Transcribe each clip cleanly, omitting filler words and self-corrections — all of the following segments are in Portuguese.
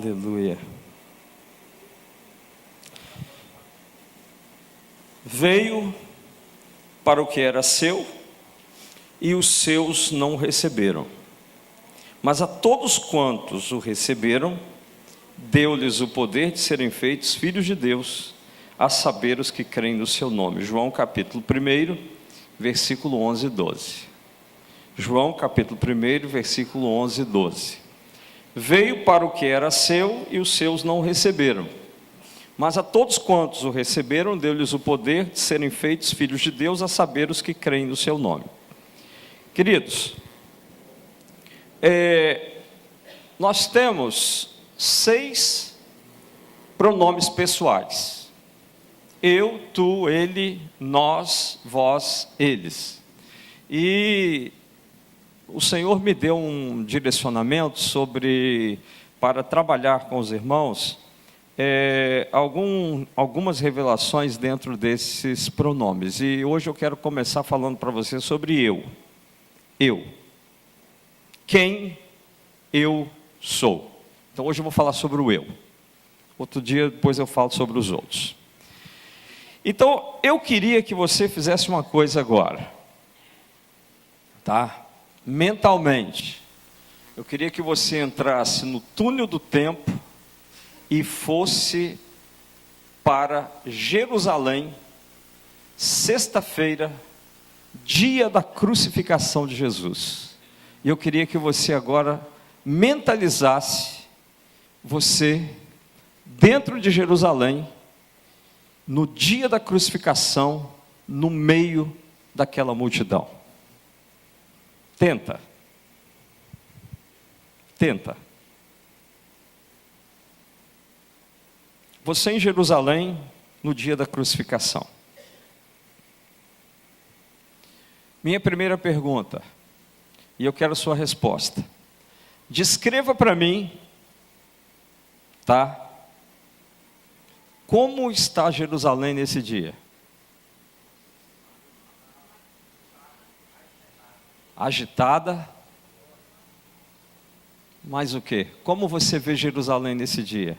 Aleluia. Veio para o que era seu, e os seus não o receberam. Mas a todos quantos o receberam, deu-lhes o poder de serem feitos filhos de Deus, a saber, os que creem no seu nome. João capítulo 1, versículo 11 e 12. João capítulo 1, versículo 11 e 12. Veio para o que era seu, e os seus não o receberam. Mas a todos quantos o receberam, deu-lhes o poder de serem feitos filhos de Deus, a saber, os que creem no seu nome. Queridos, nós temos 6 pronomes pessoais: eu, tu, ele, nós, vós, eles. E o Senhor me deu um direcionamento para trabalhar com os irmãos, algumas revelações dentro desses pronomes. E hoje eu quero começar falando para você sobre eu. Eu. Quem eu sou. Então hoje eu vou falar sobre o eu. Outro dia, depois eu falo sobre os outros. Então, eu queria que você fizesse uma coisa agora. Tá? Mentalmente. Eu queria que você entrasse no túnel do tempo e fosse para Jerusalém, sexta-feira, dia da crucificação de Jesus. E eu queria que você agora mentalizasse você dentro de Jerusalém, no dia da crucificação, no meio daquela multidão. Tenta. Você em Jerusalém, no dia da crucificação. Minha primeira pergunta, e eu quero a sua resposta. Descreva para mim, tá? Como está Jerusalém nesse dia? Agitada. Mais o quê? Como você vê Jerusalém nesse dia?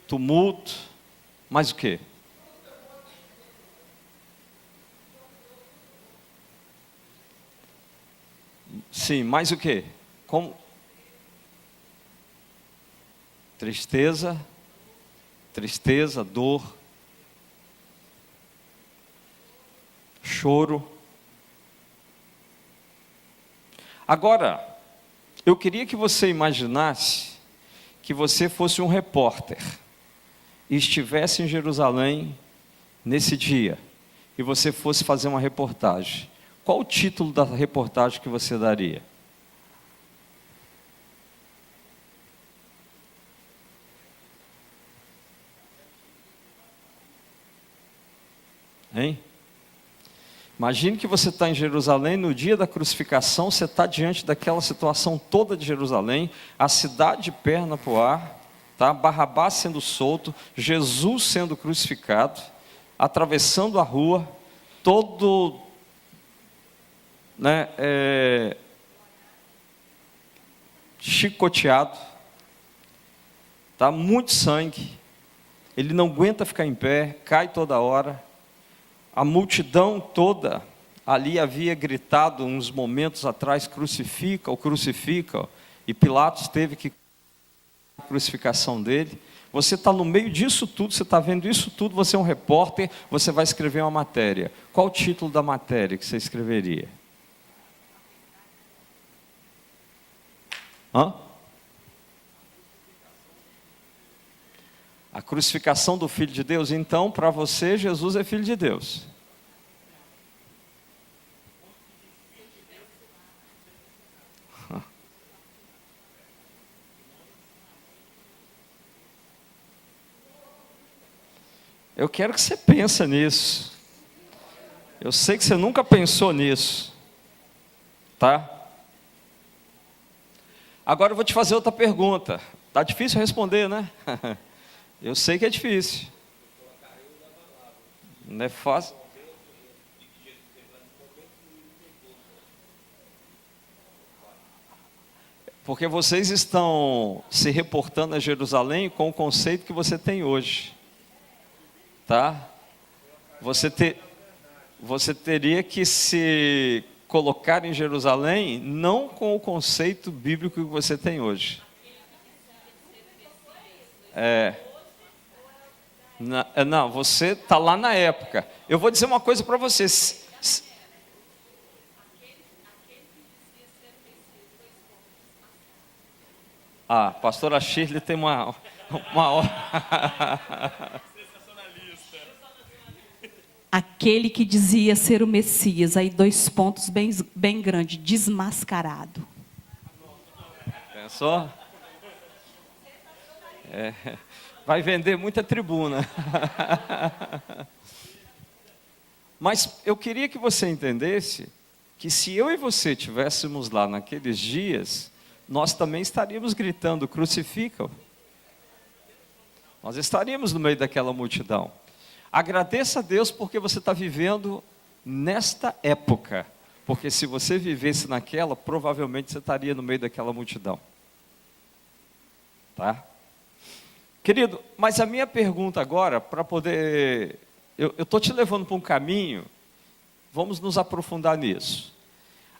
Tumulto. Mais o quê? Sim, mais o quê? Como? Tristeza, dor, choro. Agora, eu queria que você imaginasse que você fosse um repórter e estivesse em Jerusalém nesse dia, e você fosse fazer uma reportagem. Qual o título da reportagem que você daria? Hein? Imagine que você está em Jerusalém no dia da crucificação, você está diante daquela situação toda de Jerusalém, a cidade de perna para o ar, tá? Barrabás sendo solto, Jesus sendo crucificado, atravessando a rua, todo, chicoteado, tá? Muito sangue, ele não aguenta ficar em pé, cai toda hora. A multidão toda ali havia gritado uns momentos atrás: crucifica, e Pilatos teve que a crucificação dele. Você está no meio disso tudo, você está vendo isso tudo, você é um repórter, você vai escrever uma matéria. Qual o título da matéria que você escreveria? A crucificação do Filho de Deus. Então, para você, Jesus é Filho de Deus. Eu quero que você pense nisso. Eu sei que você nunca pensou nisso. Tá? Agora eu vou te fazer outra pergunta. Tá difícil responder, né? Eu sei que é difícil. Não é fácil. Porque vocês estão se reportando a Jerusalém com o conceito que você tem hoje. Tá? Você teria que se colocar em Jerusalém não com o conceito bíblico que você tem hoje. Não, você está lá na época. Eu vou dizer uma coisa para você. Pastora Shirley tem uma Aquele que dizia ser o Messias, aí 2 pontos bem grandes, desmascarado. Pensou? Vai vender muita tribuna. Mas eu queria que você entendesse que se eu e você estivéssemos lá naqueles dias, nós também estaríamos gritando, crucifica-o. Nós estaríamos no meio daquela multidão. Agradeça a Deus porque você está vivendo nesta época. Porque se você vivesse naquela, provavelmente você estaria no meio daquela multidão. Tá? Querido, mas a minha pergunta agora, para poder... Eu estou te levando para um caminho, vamos nos aprofundar nisso.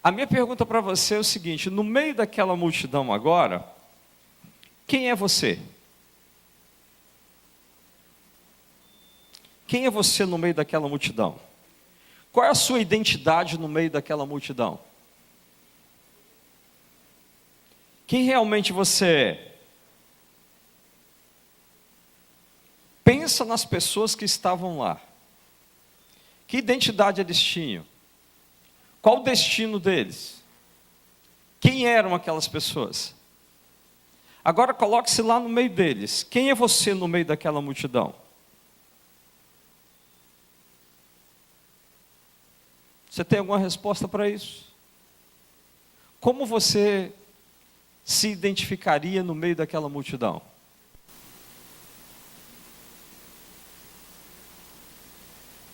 A minha pergunta para você é o seguinte: no meio daquela multidão agora, quem é você? Quem é você no meio daquela multidão? Qual é a sua identidade no meio daquela multidão? Quem realmente você é? Pensa nas pessoas que estavam lá. Que identidade eles tinham? Qual o destino deles? Quem eram aquelas pessoas? Agora coloque-se lá no meio deles. Quem é você no meio daquela multidão? Você tem alguma resposta para isso? Como você se identificaria no meio daquela multidão?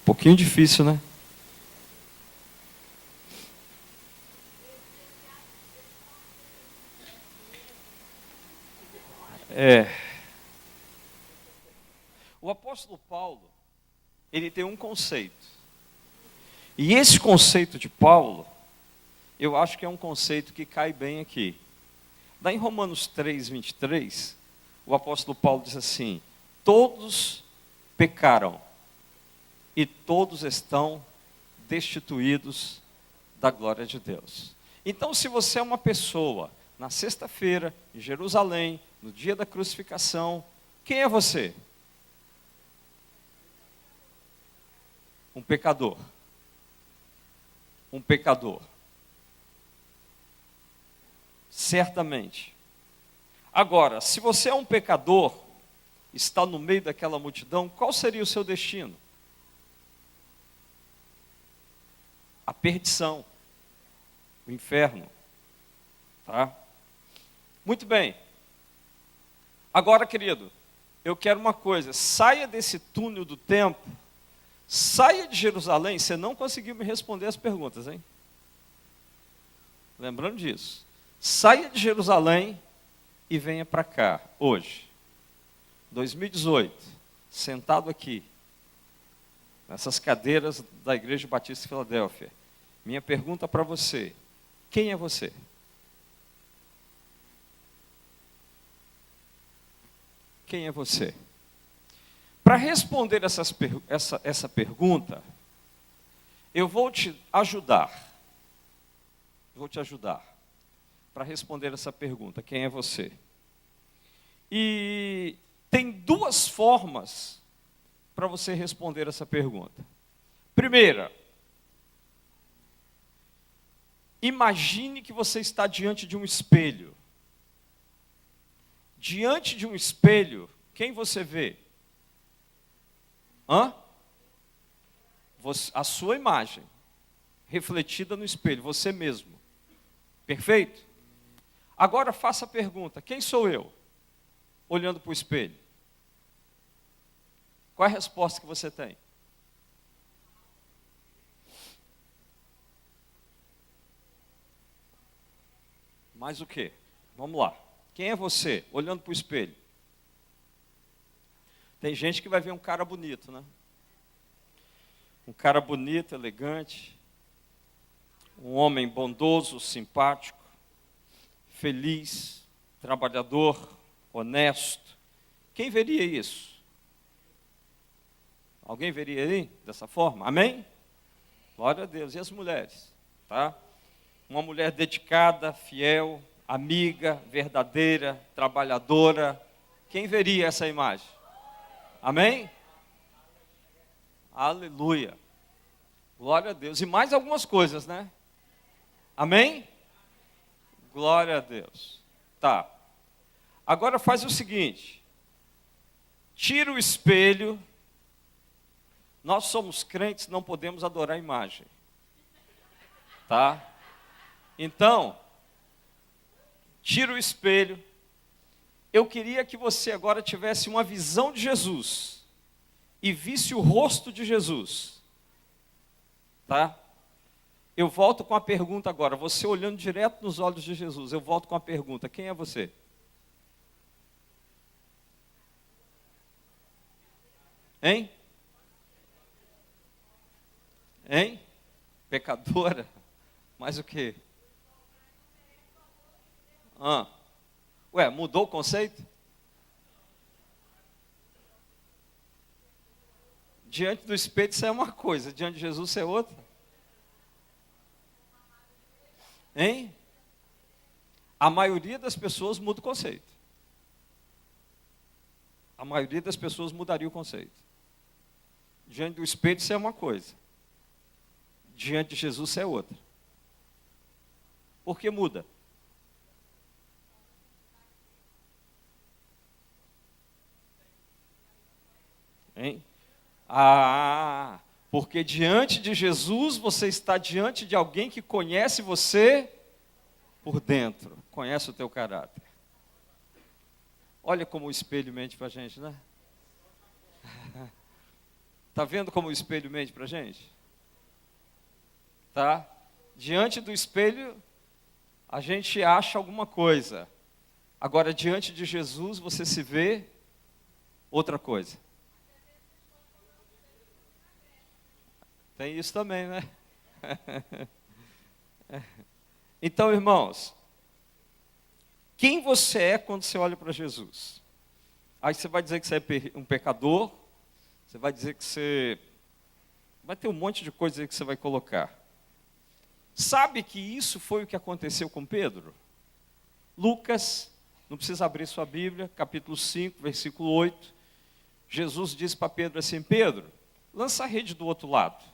Um pouquinho difícil, né? O apóstolo Paulo, ele tem um conceito. E esse conceito de Paulo, eu acho que é um conceito que cai bem aqui. Lá em Romanos 3:23, o apóstolo Paulo diz assim: todos pecaram e todos estão destituídos da glória de Deus. Então, se você é uma pessoa, na sexta-feira, em Jerusalém, no dia da crucificação, quem é você? Um pecador. Um pecador. Certamente. Agora, se você é um pecador, está no meio daquela multidão, qual seria o seu destino? A perdição, o inferno. Tá? Muito bem. Agora, querido, eu quero uma coisa: saia desse túnel do tempo, saia de Jerusalém. Você não conseguiu me responder as perguntas, hein? Lembrando disso. Saia de Jerusalém e venha para cá, hoje, 2018, sentado aqui, nessas cadeiras da Igreja Batista de Filadélfia. Minha pergunta para você: quem é você? Quem é você? Para responder essa pergunta, eu vou te ajudar. Vou te ajudar para responder essa pergunta: quem é você? E tem 2 formas para você responder essa pergunta. Primeira, imagine que você está diante de um espelho. Diante de um espelho, quem você vê? A sua imagem, refletida no espelho, você mesmo. Perfeito? Agora faça a pergunta: quem sou eu? Olhando para o espelho. Qual é a resposta que você tem? Mais o quê? Vamos lá. Quem é você? Olhando para o espelho. Tem gente que vai ver um cara bonito, né? Um cara bonito, elegante, um homem bondoso, simpático, feliz, trabalhador, honesto. Quem veria isso? Alguém veria aí dessa forma? Amém? Glória a Deus. E as mulheres? Tá? Uma mulher dedicada, fiel, amiga, verdadeira, trabalhadora. Quem veria essa imagem? Amém? Aleluia. Glória a Deus. E mais algumas coisas, né? Amém? Glória a Deus. Tá. Agora faz o seguinte. Tira o espelho. Nós somos crentes, não podemos adorar a imagem. Tá? Então, tira o espelho. Eu queria que você agora tivesse uma visão de Jesus e visse o rosto de Jesus. Tá? Eu volto com a pergunta agora, você olhando direto nos olhos de Jesus, eu volto com a pergunta, quem é você? Hein? Hein? Pecadora? Mais o quê? Ué, mudou o conceito? Diante do espelho isso é uma coisa, diante de Jesus isso é outra. Hein? A maioria das pessoas muda o conceito. A maioria das pessoas mudaria o conceito. Diante do espelho isso é uma coisa. Diante de Jesus isso é outra. Por que muda? Hein? Porque diante de Jesus você está diante de alguém que conhece você por dentro, conhece o teu caráter. Olha como o espelho mente para a gente, né? Está vendo como o espelho mente para a gente? Tá? Diante do espelho a gente acha alguma coisa. Agora diante de Jesus você se vê outra coisa. Tem isso também, né? Então, irmãos, quem você é quando você olha para Jesus? Aí você vai dizer que você é um pecador, você vai dizer que você... Vai ter um monte de coisa aí que você vai colocar. Sabe que isso foi o que aconteceu com Pedro? Lucas, não precisa abrir sua Bíblia, capítulo 5, versículo 8. Jesus disse para Pedro assim, Pedro, lança a rede do outro lado.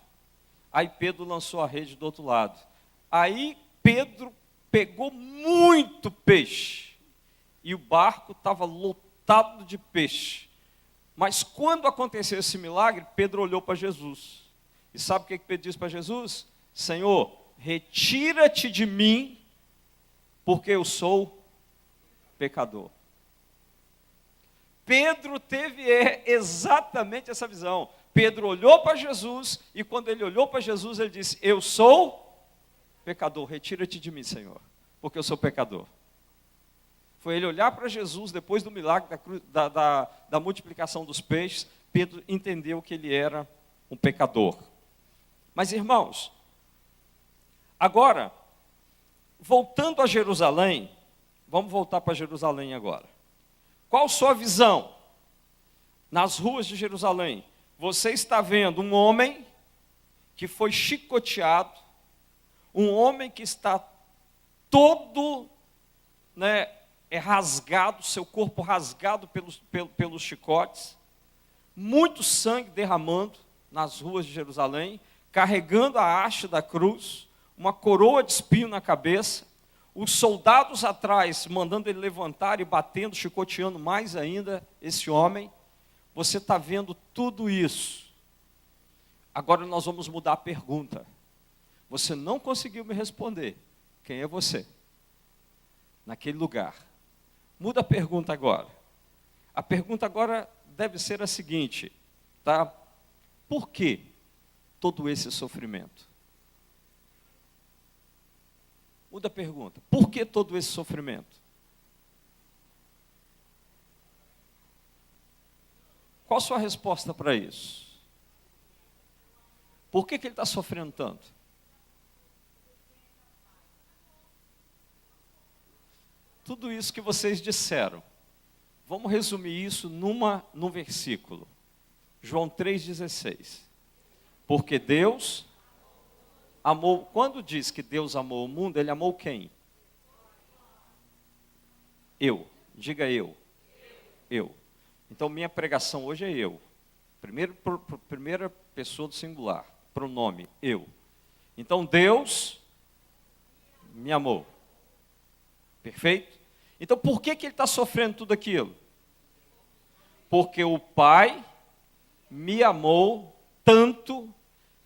Aí Pedro lançou a rede do outro lado. Aí Pedro pegou muito peixe. E o barco estava lotado de peixe. Mas quando aconteceu esse milagre, Pedro olhou para Jesus. E sabe o que Pedro disse para Jesus? Senhor, retira-te de mim, porque eu sou pecador. Pedro teve exatamente essa visão. Pedro olhou para Jesus, e quando ele olhou para Jesus, ele disse, eu sou pecador, retira-te de mim, Senhor, porque eu sou pecador. Foi ele olhar para Jesus, depois do milagre da multiplicação dos peixes, Pedro entendeu que ele era um pecador. Mas irmãos, agora, voltando a Jerusalém, vamos voltar para Jerusalém agora. Qual sua visão? Nas ruas de Jerusalém, você está vendo um homem que foi chicoteado, um homem que está todo, rasgado, seu corpo rasgado pelos chicotes, muito sangue derramando nas ruas de Jerusalém, carregando a haste da cruz, uma coroa de espinho na cabeça, os soldados atrás mandando ele levantar e batendo, chicoteando mais ainda esse homem. Você está vendo tudo isso. Agora nós vamos mudar a pergunta. Você não conseguiu me responder. Quem é você? Naquele lugar. Muda a pergunta agora. A pergunta agora deve ser a seguinte, tá? Por que todo esse sofrimento? Muda a pergunta. Por que todo esse sofrimento? Qual a sua resposta para isso? Por que ele está sofrendo tanto? Tudo isso que vocês disseram, vamos resumir isso num versículo. João 3,16. Porque Deus amou, quando diz que Deus amou o mundo, Ele amou quem? Eu. Diga eu. Eu. Então minha pregação hoje é eu. Primeira pessoa do singular, pronome, eu. Então Deus me amou. Perfeito? Então por que ele está sofrendo tudo aquilo? Porque o Pai me amou tanto,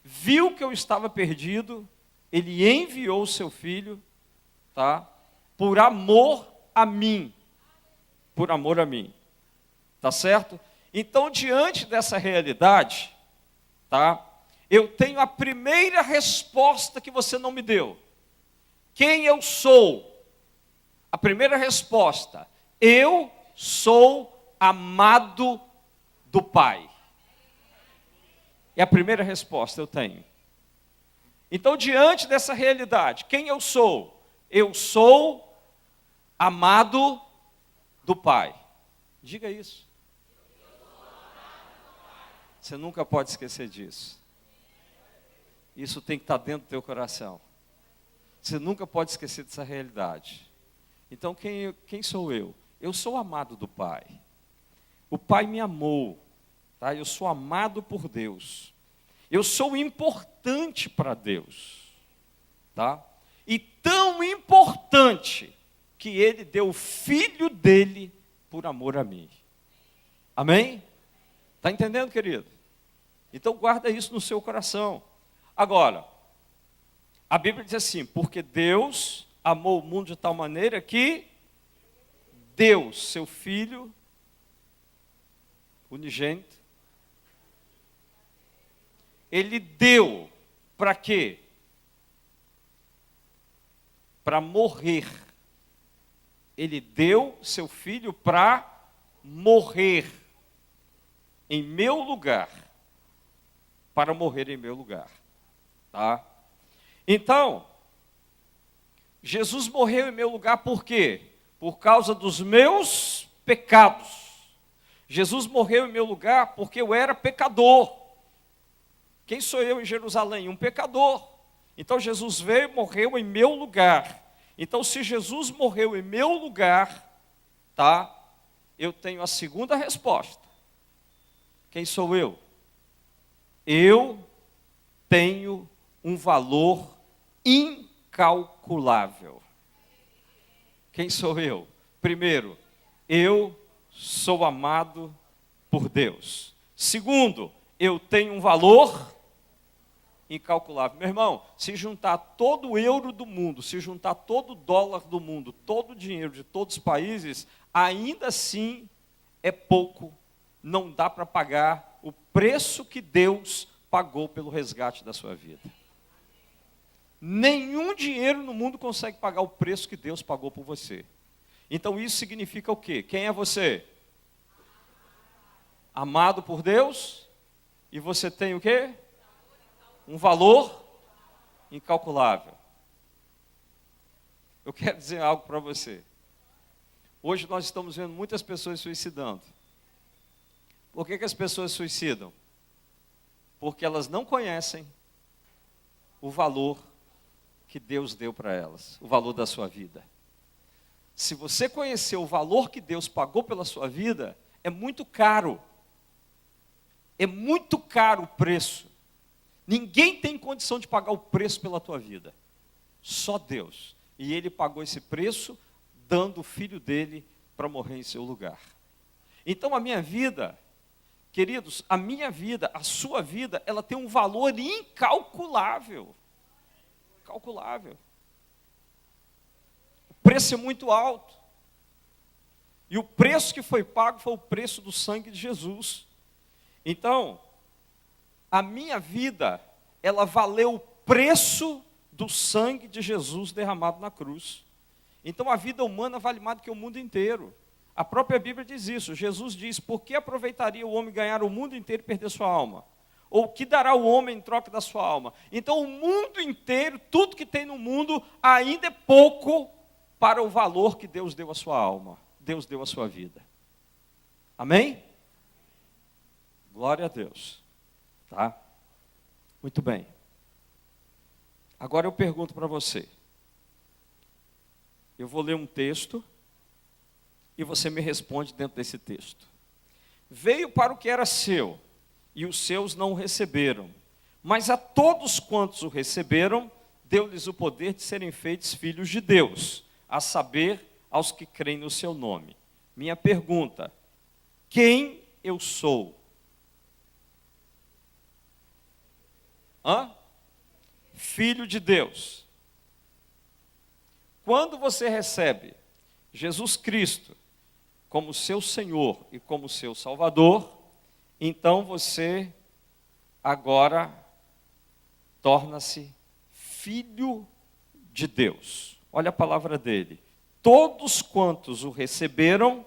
viu que eu estava perdido, Ele enviou o seu Filho, tá? Por amor a mim. Por amor a mim. Tá certo? Então, diante dessa realidade, tá? Eu tenho a primeira resposta que você não me deu. Quem eu sou? A primeira resposta: eu sou amado do Pai. É a primeira resposta eu tenho. Então, diante dessa realidade, quem eu sou? Eu sou amado do Pai. Diga isso. Você nunca pode esquecer disso. Isso tem que estar dentro do teu coração. Você nunca pode esquecer dessa realidade. Então, quem sou eu? Eu sou amado do Pai. O Pai me amou. Tá? Eu sou amado por Deus. Eu sou importante para Deus. Tá? E tão importante que Ele deu o Filho dele por amor a mim. Amém? Está entendendo, querido? Então guarda isso no seu coração. Agora, a Bíblia diz assim: porque Deus amou o mundo de tal maneira que deu seu Filho unigênito. Ele deu para quê? Para morrer. Ele deu seu Filho para morrer em meu lugar. Para morrer em meu lugar. Tá? Então, Jesus morreu em meu lugar por quê? Por causa dos meus pecados. Jesus morreu em meu lugar porque eu era pecador. Quem sou eu em Jerusalém? Um pecador. Então Jesus veio e morreu em meu lugar. Então, se Jesus morreu em meu lugar, tá? Eu tenho a segunda resposta. Quem sou eu? Eu tenho um valor incalculável. Quem sou eu? Primeiro, eu sou amado por Deus. Segundo, eu tenho um valor incalculável. Meu irmão, se juntar todo o euro do mundo, se juntar todo o dólar do mundo, todo o dinheiro de todos os países, ainda assim é pouco, não dá para pagar o preço que Deus pagou pelo resgate da sua vida. Nenhum dinheiro no mundo consegue pagar o preço que Deus pagou por você. Então isso significa o quê? Quem é você? Amado por Deus, e você tem o quê? Um valor incalculável. Eu quero dizer algo para você. Hoje nós estamos vendo muitas pessoas suicidando. Por que as pessoas suicidam? Porque elas não conhecem o valor que Deus deu para elas, o valor da sua vida. Se você conhecer o valor que Deus pagou pela sua vida, é muito caro. É muito caro o preço. Ninguém tem condição de pagar o preço pela tua vida. Só Deus. E Ele pagou esse preço, dando o Filho dele para morrer em seu lugar. Então a minha vida, queridos, a minha vida, a sua vida, ela tem um valor incalculável. Calculável. O preço é muito alto. E o preço que foi pago foi o preço do sangue de Jesus. Então, a minha vida, ela valeu o preço do sangue de Jesus derramado na cruz. Então a vida humana vale mais do que o mundo inteiro. A própria Bíblia diz isso. Jesus diz: por que aproveitaria o homem ganhar o mundo inteiro e perder sua alma? Ou o que dará o homem em troca da sua alma? Então o mundo inteiro, tudo que tem no mundo, ainda é pouco para o valor que Deus deu à sua alma. Deus deu à sua vida. Amém? Glória a Deus. Tá? Muito bem. Agora eu pergunto para você. Eu vou ler um texto e você me responde dentro desse texto. Veio para o que era seu, e os seus não o receberam. Mas a todos quantos o receberam, deu-lhes o poder de serem feitos filhos de Deus, a saber, aos que creem no seu nome. Minha pergunta: quem eu sou? Filho de Deus. Quando você recebe Jesus Cristo como seu Senhor e como seu Salvador, então você agora torna-se filho de Deus. Olha a palavra dele. Todos quantos o receberam,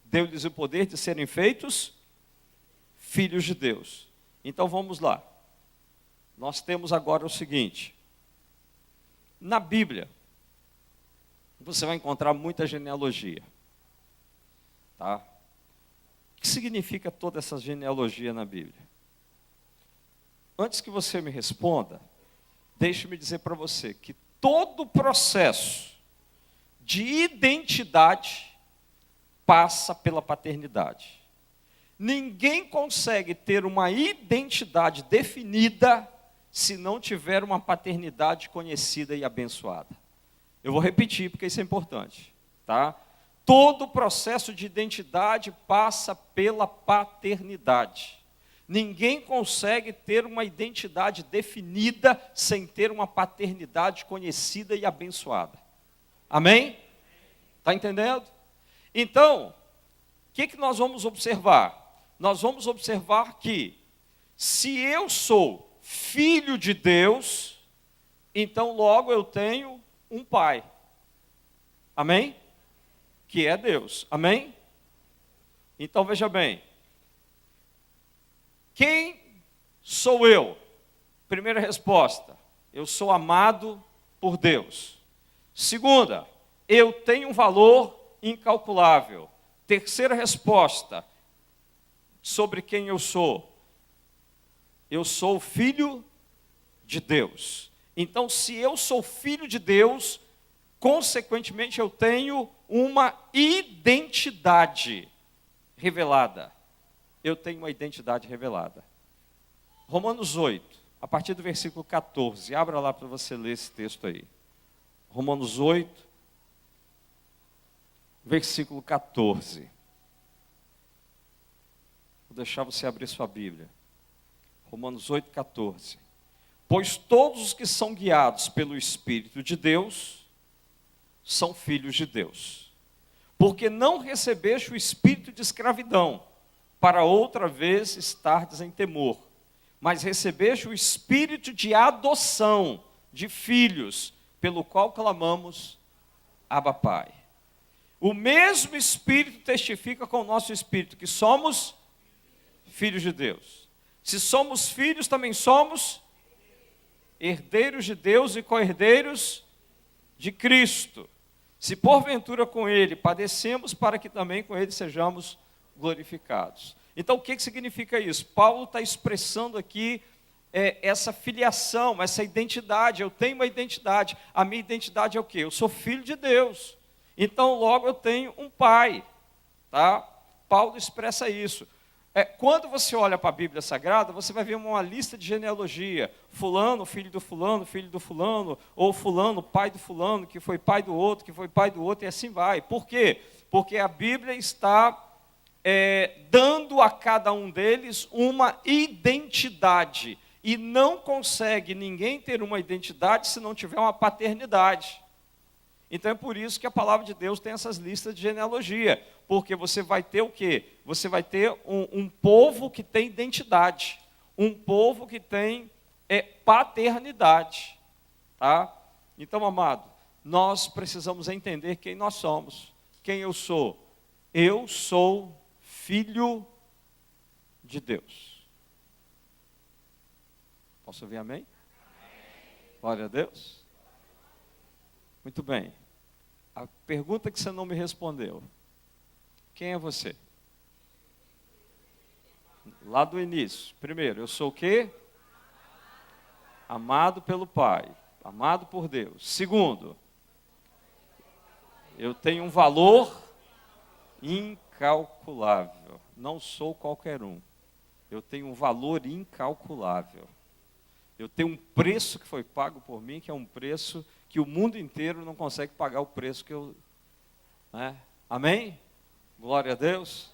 deu-lhes o poder de serem feitos filhos de Deus. Então vamos lá. Nós temos agora o seguinte. Na Bíblia, você vai encontrar muita genealogia. Tá? O que significa toda essa genealogia na Bíblia? Antes que você me responda, deixe-me dizer para você que todo o processo de identidade passa pela paternidade. Ninguém consegue ter uma identidade definida se não tiver uma paternidade conhecida e abençoada. Eu vou repetir porque isso é importante, tá? Todo o processo de identidade passa pela paternidade. Ninguém consegue ter uma identidade definida sem ter uma paternidade conhecida e abençoada. Amém? Está entendendo? Então, o que nós vamos observar? Nós vamos observar que, se eu sou filho de Deus, então logo eu tenho um pai. Amém? Que é Deus. Amém? Então veja bem. Quem sou eu? Primeira resposta: eu sou amado por Deus. Segunda: eu tenho um valor incalculável. Terceira resposta sobre quem eu sou: eu sou filho de Deus. Então, se eu sou filho de Deus, consequentemente eu tenho uma identidade revelada. Eu tenho uma identidade revelada. Romanos 8, a partir do versículo 14. Abra lá para você ler esse texto aí. Romanos 8, versículo 14. Vou deixar você abrir sua Bíblia. Romanos 8, 14. Pois todos os que são guiados pelo Espírito de Deus são filhos de Deus. Porque não recebeste o espírito de escravidão, para outra vez estardes em temor, mas recebeste o espírito de adoção de filhos, pelo qual clamamos, Abba Pai. O mesmo Espírito testifica com o nosso espírito que somos filhos de Deus. Se somos filhos, também somos herdeiros de Deus e co-herdeiros de Cristo. Se porventura com Ele padecemos, para que também com Ele sejamos glorificados. Então o que significa isso? Paulo está expressando aqui essa filiação, essa identidade. Eu tenho uma identidade. A minha identidade é o quê? Eu sou filho de Deus. Então logo eu tenho um pai. Tá? Paulo expressa isso. Quando você olha para a Bíblia Sagrada, você vai ver uma lista de genealogia. Fulano, filho do fulano, ou fulano, pai do fulano, que foi pai do outro, que foi pai do outro, e assim vai. Por quê? Porque a Bíblia está dando a cada um deles uma identidade. E não consegue ninguém ter uma identidade se não tiver uma paternidade. Então é por isso que a palavra de Deus tem essas listas de genealogia. Porque você vai ter o quê? Você vai ter um povo que tem identidade. Um povo que tem paternidade. Tá? Então, amado, nós precisamos entender quem nós somos. Quem eu sou? eu sou filho de Deus. Posso ouvir amém? Glória a Deus. Muito bem. A pergunta que você não me respondeu. Quem é você? Lá do início. Primeiro, eu sou o quê? Amado pelo Pai. Amado por Deus. Segundo, eu tenho um valor incalculável. Não sou qualquer um. Eu tenho um valor incalculável. Eu tenho um preço que foi pago por mim, que é um preço que o mundo inteiro não consegue pagar o preço que eu... Né? Amém? Glória a Deus.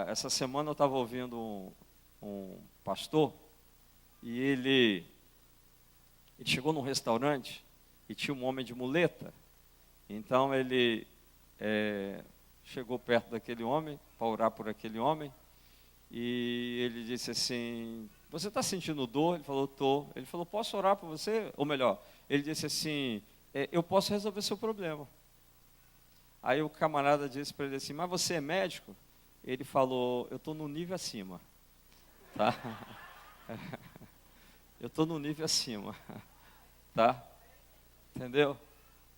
Essa semana eu estava ouvindo um pastor, e ele chegou num restaurante e tinha um homem de muleta. Então ele chegou perto daquele homem, para orar por aquele homem, e ele disse assim: você está sentindo dor? Ele falou: estou. Ele falou: posso orar por você? Ou melhor, ele disse assim: eu posso resolver seu problema. Aí o camarada disse para ele assim: mas você é médico? Ele falou: eu estou no nível acima. Tá? Eu estou no nível acima. Tá? Entendeu?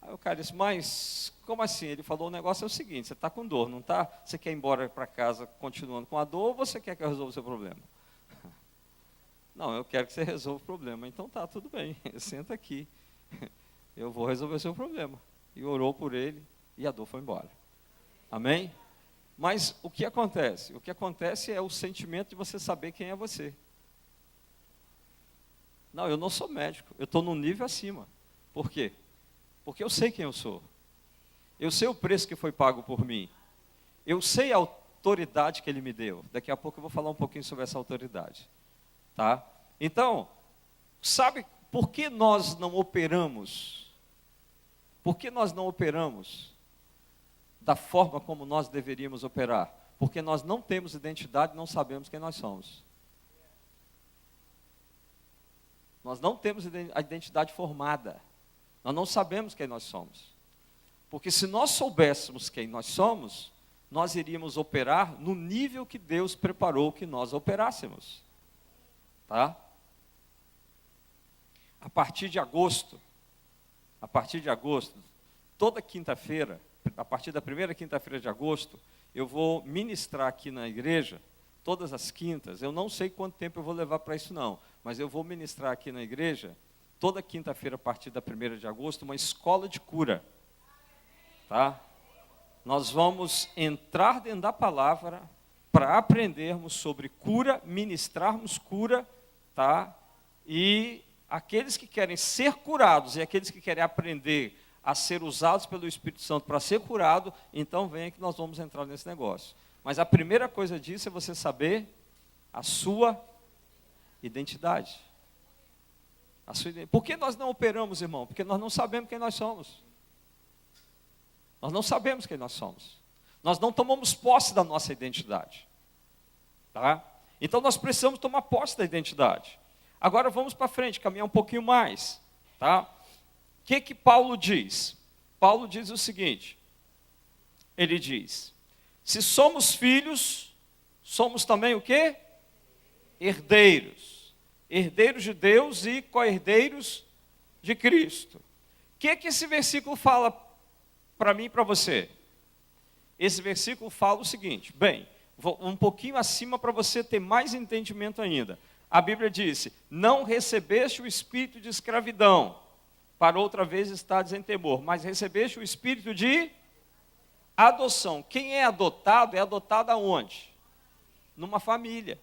Aí o cara disse: mas como assim? Ele falou: o negócio é o seguinte, você está com dor, não está? Você quer ir embora para casa continuando com a dor, ou você quer que eu resolva o seu problema? Não, eu quero que você resolva o problema. Então tá, tudo bem, senta aqui. Eu vou resolver o seu problema. E orou por ele, e a dor foi embora. Amém? Mas o que acontece? O que acontece é o sentimento de você saber quem é você. Não, eu não sou médico, eu estou num nível acima. Por quê? Porque eu sei quem eu sou. Eu sei o preço que foi pago por mim. Eu sei a autoridade que ele me deu. Daqui a pouco eu vou falar um pouquinho sobre essa autoridade. Tá? Então, sabe por que nós não operamos? Por que nós não operamos da forma como nós deveríamos operar? Porque nós não temos identidade, não sabemos quem nós somos. Nós não temos a identidade formada. Nós não sabemos quem nós somos. Porque se nós soubéssemos quem nós somos, nós iríamos operar no nível que Deus preparou que nós operássemos. Tá? A partir de agosto, toda quinta-feira, a partir da primeira quinta-feira de agosto, eu vou ministrar aqui na igreja, todas as quintas. Eu não sei quanto tempo eu vou levar para isso não, mas eu vou ministrar aqui na igreja, toda quinta-feira, a partir da 1ª de agosto, uma escola de cura. Tá? Nós vamos entrar dentro da palavra para aprendermos sobre cura, ministrarmos cura, tá? E aqueles que querem ser curados e aqueles que querem aprender a ser usados pelo Espírito Santo para ser curado, então venha que nós vamos entrar nesse negócio. Mas a primeira coisa disso é você saber a sua identidade. Por que nós não operamos, irmão? Porque nós não sabemos quem nós somos. Nós não sabemos quem nós somos. Nós não tomamos posse da nossa identidade. Tá? Então nós precisamos tomar posse da identidade. Agora vamos para frente, caminhar um pouquinho mais. Tá? O que Paulo diz? Paulo diz o seguinte. Ele diz: se somos filhos, somos também o quê? Herdeiros. Herdeiros de Deus e co-herdeiros de Cristo. O que esse versículo fala para mim e para você? Esse versículo fala o seguinte, bem, vou um pouquinho acima para você ter mais entendimento ainda. A Bíblia disse: não recebeste o espírito de escravidão, para outra vez estares em temor, mas recebeste o espírito de adoção. Quem é adotado aonde? Numa família.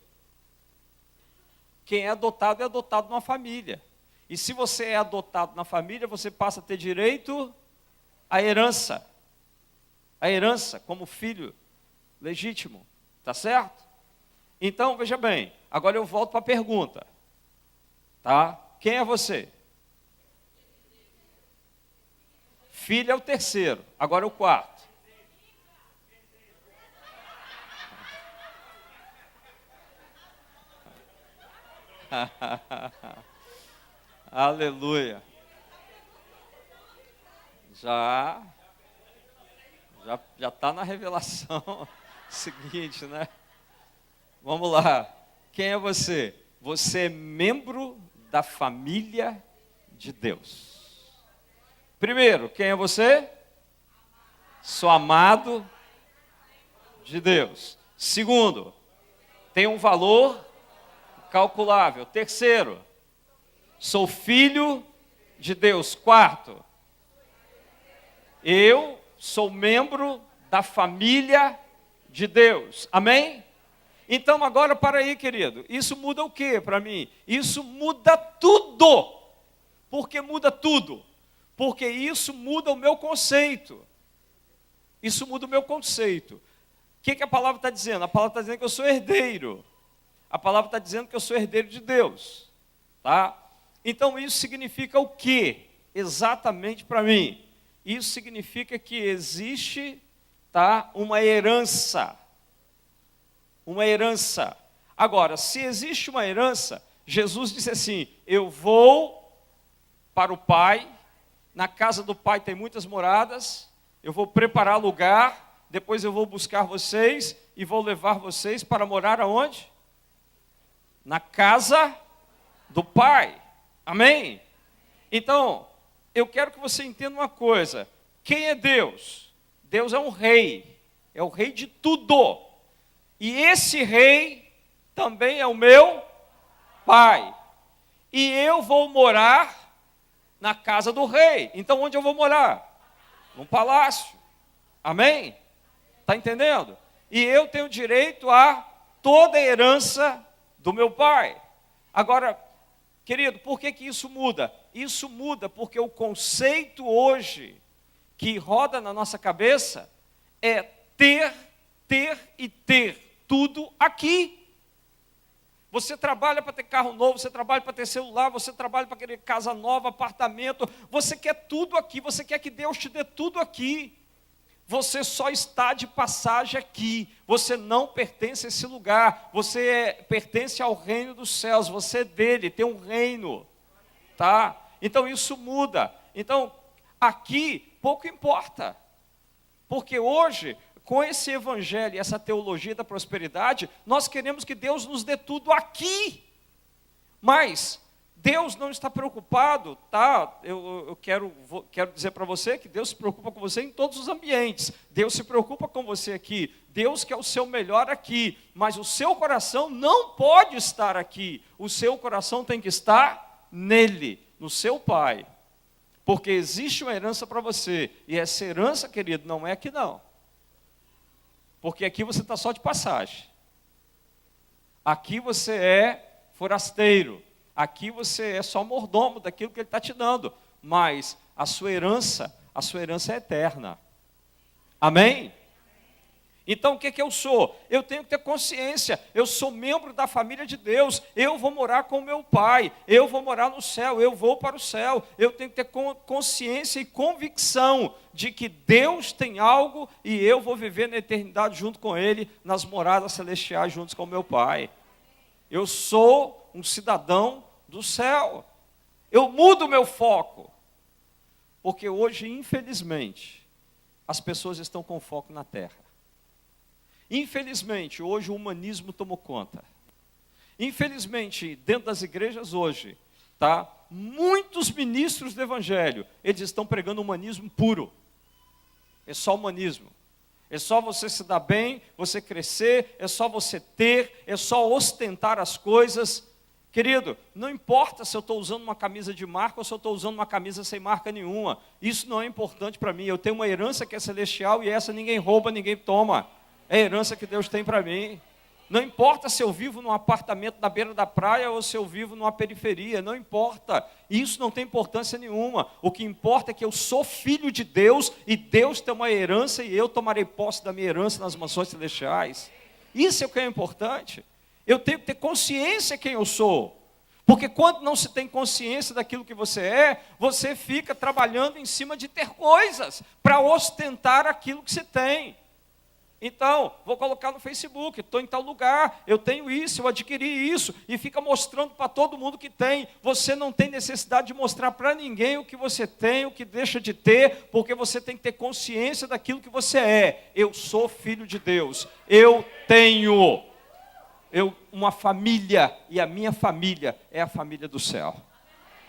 Quem é adotado numa família. E se você é adotado na família, você passa a ter direito à herança. A herança como filho legítimo. Tá certo? Então, veja bem, agora eu volto para a pergunta. Tá? Quem é você? Filho é o terceiro, agora é o quarto. Aleluia. Já Já está na revelação seguinte, né? Vamos lá. Quem é você? Você é membro da família de Deus. Primeiro, quem é você? Sou amado de Deus. Segundo, tem um valor calculável. Terceiro, sou filho de Deus. Quarto, eu sou membro da família de Deus. Amém? Então agora para aí, querido. Isso muda o que para mim? Isso muda tudo. Por que muda tudo? Porque isso muda o meu conceito. Isso muda o meu conceito. O que a palavra está dizendo? A palavra está dizendo que eu sou herdeiro. A palavra está dizendo que eu sou herdeiro de Deus. Tá? Então isso significa o que exatamente para mim? Isso significa que existe, tá, uma herança. Uma herança. Agora, se existe uma herança, Jesus disse assim: eu vou para o Pai, na casa do Pai tem muitas moradas, eu vou preparar lugar, depois eu vou buscar vocês e vou levar vocês para morar aonde? Na casa do Pai. Amém? Então, eu quero que você entenda uma coisa. Quem é Deus? Deus é um rei. É o rei de tudo. E esse rei também é o meu Pai. E eu vou morar na casa do rei. Então, onde eu vou morar? Num palácio. Amém? Está entendendo? E eu tenho direito a toda a herança do meu Pai. Agora, querido, por que isso muda? Isso muda porque o conceito hoje que roda na nossa cabeça é ter e ter tudo aqui. Você trabalha para ter carro novo, você trabalha para ter celular, você trabalha para querer casa nova, apartamento, você quer tudo aqui, você quer que Deus te dê tudo aqui. Você só está de passagem aqui, você não pertence a esse lugar, você pertence ao reino dos céus, você é dele, tem um reino, tá? Então isso muda. Então aqui pouco importa, porque hoje, com esse evangelho e essa teologia da prosperidade, nós queremos que Deus nos dê tudo aqui, mas Deus não está preocupado, tá? Eu quero dizer para você que Deus se preocupa com você em todos os ambientes. Deus se preocupa com você aqui. Deus quer o seu melhor aqui. Mas o seu coração não pode estar aqui. O seu coração tem que estar nele, no seu Pai. Porque existe uma herança para você. E essa herança, querido, não é aqui não. Porque aqui você está só de passagem. Aqui você é forasteiro. Aqui você é só mordomo daquilo que Ele está te dando. Mas a sua herança é eterna. Amém? Então o que eu sou? Eu tenho que ter consciência. Eu sou membro da família de Deus. Eu vou morar com o meu Pai. Eu vou morar no céu. Eu vou para o céu. Eu tenho que ter consciência e convicção de que Deus tem algo e eu vou viver na eternidade junto com Ele, nas moradas celestiais juntos com o meu Pai. Eu sou um cidadão do céu. Eu mudo o meu foco. Porque hoje, infelizmente, as pessoas estão com foco na terra. Infelizmente, hoje o humanismo tomou conta. Infelizmente, dentro das igrejas hoje, tá? Muitos ministros do evangelho, eles estão pregando humanismo puro. É só humanismo. É só você se dar bem, você crescer, é só você ter, é só ostentar as coisas. Querido, não importa se eu estou usando uma camisa de marca ou se eu estou usando uma camisa sem marca nenhuma. Isso não é importante para mim. Eu tenho uma herança que é celestial e essa ninguém rouba, ninguém toma. É a herança que Deus tem para mim. Não importa se eu vivo num apartamento na beira da praia ou se eu vivo numa periferia. Não importa. Isso não tem importância nenhuma. O que importa é que eu sou filho de Deus e Deus tem uma herança e eu tomarei posse da minha herança nas mansões celestiais. Isso é o que é importante. Eu tenho que ter consciência quem eu sou. Porque quando não se tem consciência daquilo que você é, você fica trabalhando em cima de ter coisas para ostentar aquilo que você tem. Então, vou colocar no Facebook, estou em tal lugar, eu tenho isso, eu adquiri isso, e fica mostrando para todo mundo que tem. Você não tem necessidade de mostrar para ninguém o que você tem, o que deixa de ter, porque você tem que ter consciência daquilo que você é. Eu sou filho de Deus, eu tenho uma família, e a minha família é a família do céu.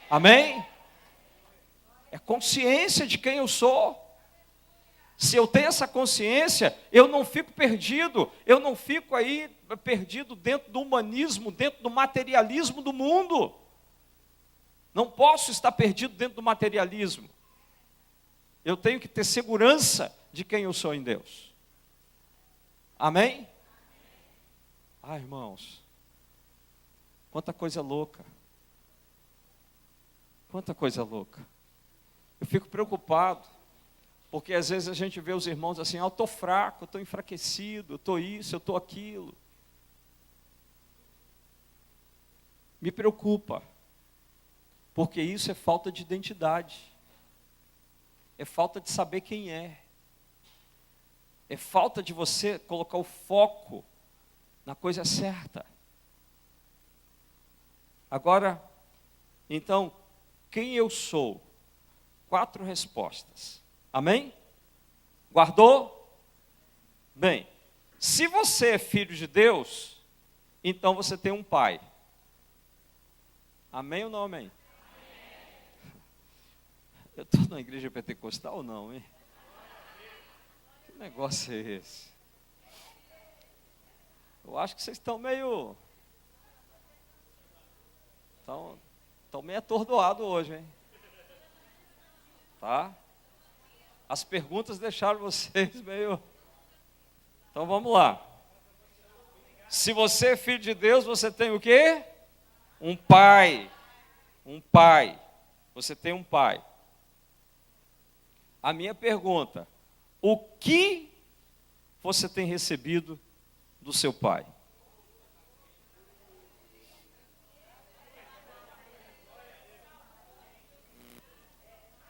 Amém? É consciência de quem eu sou. Se eu tenho essa consciência, eu não fico perdido, eu não fico aí perdido dentro do humanismo, dentro do materialismo do mundo. Não posso estar perdido dentro do materialismo. Eu tenho que ter segurança de quem eu sou em Deus. Amém? Ah, irmãos, quanta coisa louca. Quanta coisa louca. Eu fico preocupado. Porque às vezes a gente vê os irmãos assim, eu estou fraco, eu estou enfraquecido, eu estou isso, eu estou aquilo. Me preocupa, porque isso é falta de identidade. É falta de saber quem é. É falta de você colocar o foco na coisa certa. Agora, então, quem eu sou? 4 respostas. Amém? Guardou? Bem, se você é filho de Deus, então você tem um pai. Amém ou não amém? Eu estou na igreja pentecostal ou não, hein? Que negócio é esse? Eu acho que vocês estão meio meio atordoados hoje, hein? Tá? As perguntas deixaram vocês meio... Então vamos lá. Se você é filho de Deus, você tem o quê? Um pai. Um pai. Você tem um pai. A minha pergunta: o que você tem recebido do seu pai?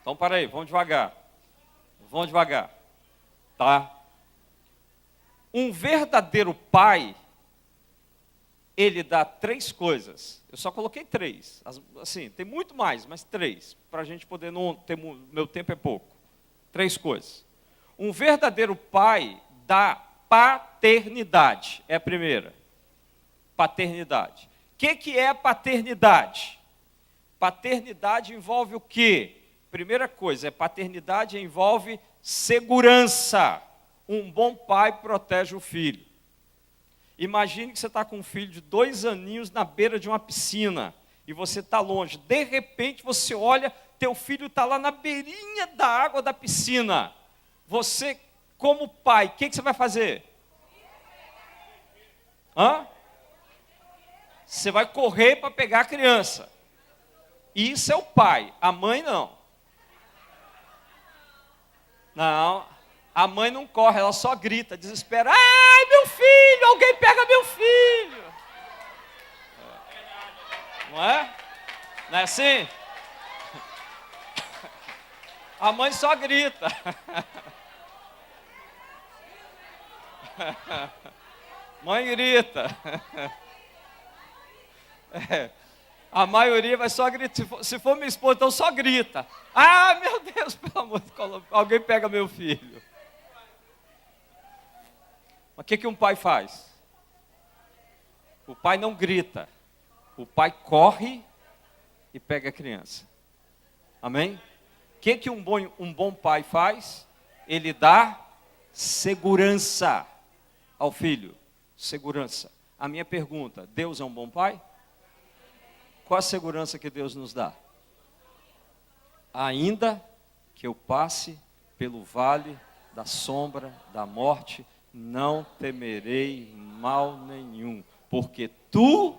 Então, para aí, vamos devagar. Vamos devagar, tá? Um verdadeiro pai, ele dá 3 coisas. Eu só coloquei 3. Assim, tem muito mais, mas 3. Para a gente poder não ter... Meu tempo é pouco. 3 coisas. Um verdadeiro pai dá paternidade. É a primeira. Paternidade. O que é paternidade? Paternidade envolve o quê? Primeira coisa, paternidade envolve segurança. Um bom pai protege o filho. Imagine que você está com um filho de 2 aninhos na beira de uma piscina e você está longe. De repente você olha, teu filho está lá na beirinha da água da piscina. Você, como pai, o que você vai fazer? Você vai correr para pegar a criança. Isso é o pai, a mãe não. Não, a mãe não corre, ela só grita, desespera. Ai, meu filho, alguém pega meu filho. Não é? Não é assim? A mãe só grita. Mãe grita. A maioria vai só gritar. Se for minha esposa, então só grita. Ah, meu Deus, pelo amor de Deus, alguém pega meu filho. Mas o que um pai faz? O pai não grita. O pai corre e pega a criança. Amém? O que um bom pai faz? Ele dá segurança ao filho. Segurança. A minha pergunta: Deus é um bom pai? Qual a segurança que Deus nos dá? Ainda que eu passe pelo vale da sombra da morte, não temerei mal nenhum, porque tu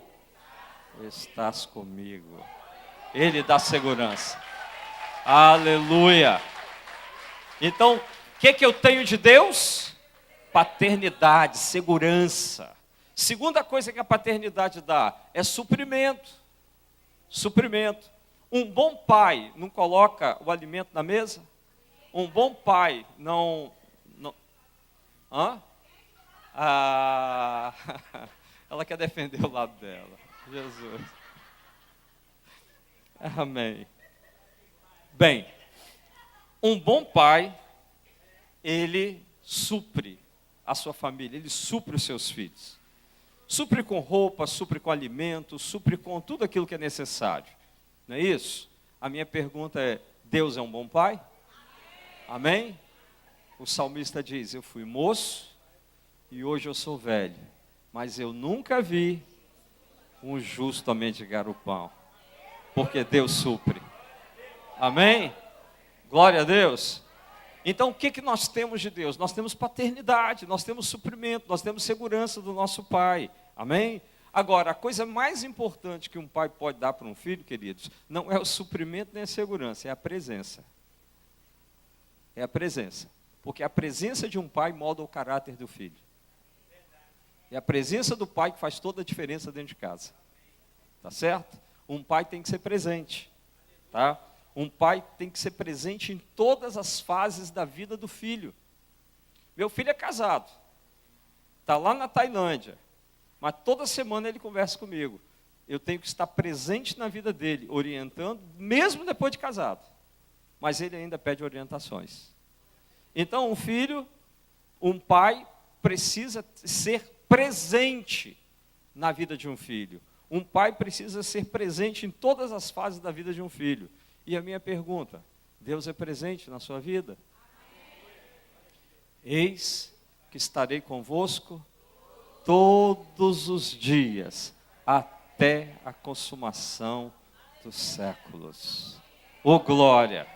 estás comigo. Ele dá segurança. Aleluia. Então, o que eu tenho de Deus? Paternidade, segurança. Segunda coisa que a paternidade dá é suprimento. Suprimento. Um bom pai não coloca o alimento na mesa? Um bom pai não Ah, ela quer defender o lado dela. Jesus. Amém. Bem, um bom pai, ele supre a sua família, ele supre os seus filhos. Supre com roupa, supre com alimento, supre com tudo aquilo que é necessário. Não é isso? A minha pergunta é, Deus é um bom pai? Amém? O salmista diz, eu fui moço e hoje eu sou velho, mas eu nunca vi um justo mendigar o pão, porque Deus supre. Amém? Glória a Deus. Então, o que nós temos de Deus? Nós temos paternidade, nós temos suprimento, nós temos segurança do nosso Pai. Amém? Agora, a coisa mais importante que um pai pode dar para um filho, queridos, não é o suprimento nem a segurança, é a presença. É a presença. Porque a presença de um pai molda o caráter do filho. É a presença do pai que faz toda a diferença dentro de casa. Tá certo? Um pai tem que ser presente. Tá? Um pai tem que ser presente em todas as fases da vida do filho. Meu filho é casado, está lá na Tailândia, mas toda semana ele conversa comigo. Eu tenho que estar presente na vida dele, orientando, mesmo depois de casado. Mas ele ainda pede orientações. Então, um pai precisa ser presente na vida de um filho. Um pai precisa ser presente em todas as fases da vida de um filho. E a minha pergunta, Deus é presente na sua vida? Eis que estarei convosco todos os dias, até a consumação dos séculos. Ô glória!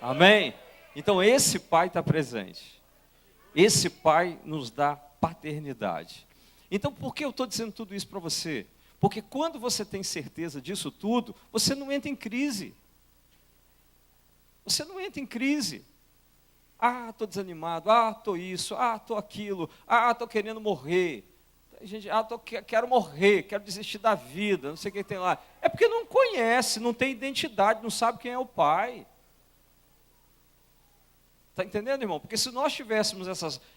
Amém? Então esse pai está presente. Esse pai nos dá paternidade. Então por que eu estou dizendo tudo isso para você? Porque quando você tem certeza disso tudo, você não entra em crise. Você não entra em crise. Ah, estou desanimado. Ah, estou isso. Ah, estou aquilo. Ah, estou querendo morrer. Gente, quero morrer, quero desistir da vida, não sei o que tem lá. É porque não conhece, não tem identidade, não sabe quem é o pai. Está entendendo, irmão? Porque se nós tivéssemos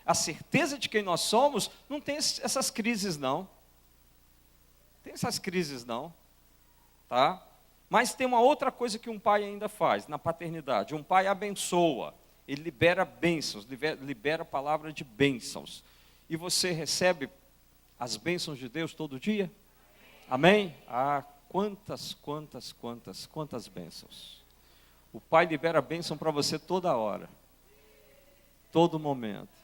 a certeza de quem nós somos, não tem essas crises, não. Tem essas crises, não. Tá? Mas tem uma outra coisa que um pai ainda faz na paternidade. Um pai abençoa, ele libera bênçãos, libera a palavra de bênçãos. E você recebe as bênçãos de Deus todo dia? Amém? Ah, quantas bênçãos. O pai libera a bênção para você toda hora. Todo momento.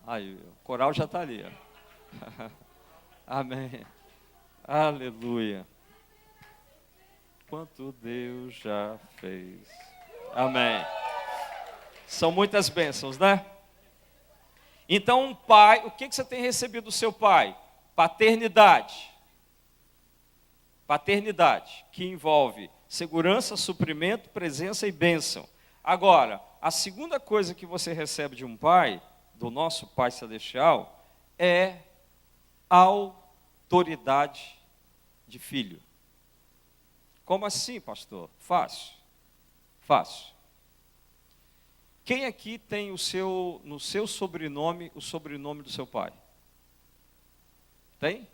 Aí, o coral já está ali. Ó. Amém. Aleluia. Quanto Deus já fez. Amém. São muitas bênçãos, né? Então, um pai, o que você tem recebido do seu pai? Paternidade. Paternidade, que envolve segurança, suprimento, presença e bênção. Agora, a segunda coisa que você recebe de um pai, do nosso Pai Celestial, é autoridade de filho. Como assim, pastor? Fácil. Fácil. Quem aqui tem no seu sobrenome, o sobrenome do seu pai? Tem?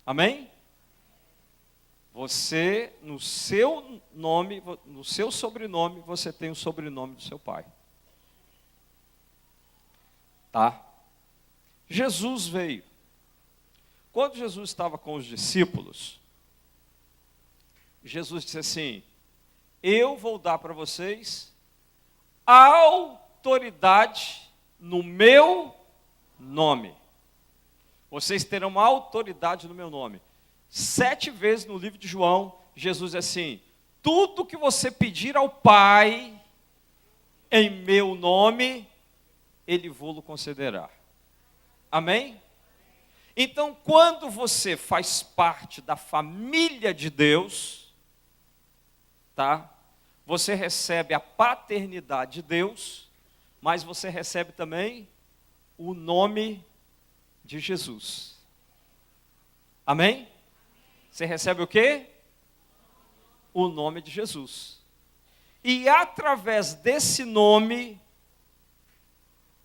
Amém? Você, no seu nome, no seu sobrenome, você tem o sobrenome do seu pai. Tá? Jesus veio. Quando Jesus estava com os discípulos, Jesus disse assim, eu vou dar para vocês autoridade no meu nome. Vocês terão autoridade no meu nome. 7 vezes no livro de João, Jesus diz assim, tudo que você pedir ao Pai, em meu nome, Ele vô-lo concederá. Amém? Então, quando você faz parte da família de Deus, tá? Você recebe a paternidade de Deus, mas você recebe também o nome de Jesus. Amém? Você recebe o quê? O nome de Jesus. E através desse nome,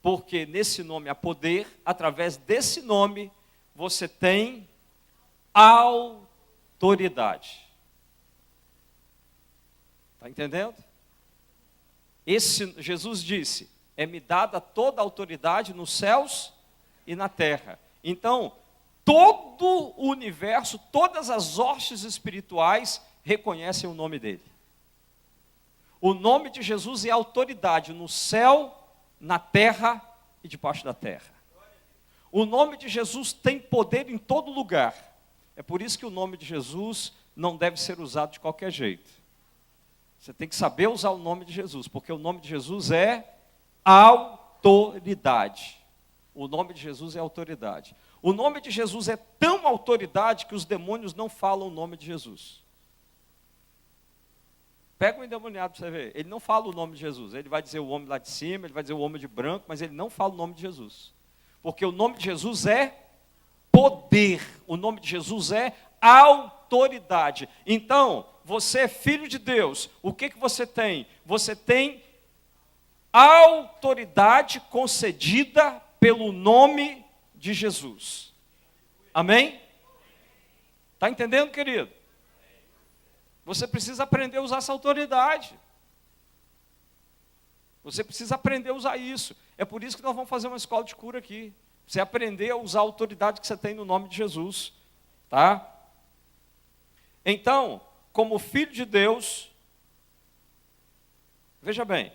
Porque nesse nome há poder, através desse nome você tem autoridade. Está entendendo? Jesus disse, é-me dada toda a autoridade nos céus e na terra. Então, todo o universo, todas as hostes espirituais reconhecem o nome dele. O nome de Jesus é autoridade no céu, na terra e debaixo da terra. O nome de Jesus tem poder em todo lugar. É por isso que o nome de Jesus não deve ser usado de qualquer jeito. Você tem que saber usar o nome de Jesus, porque o nome de Jesus é autoridade. O nome de Jesus é autoridade. O nome de Jesus é tão autoridade que os demônios não falam o nome de Jesus. Pega um endemoniado para você ver. Ele não fala o nome de Jesus. Ele vai dizer o homem lá de cima, ele vai dizer o homem de branco, mas ele não fala o nome de Jesus. Porque o nome de Jesus é poder. O nome de Jesus é autoridade. Então, você é filho de Deus. O que você tem? Você tem autoridade concedida pelo nome de Jesus. Amém? Está entendendo, querido? Você precisa aprender a usar essa autoridade. Você precisa aprender a usar isso. É por isso que nós vamos fazer uma escola de cura aqui. Você aprender a usar a autoridade que você tem no nome de Jesus. Tá? Então, como filho de Deus, veja bem,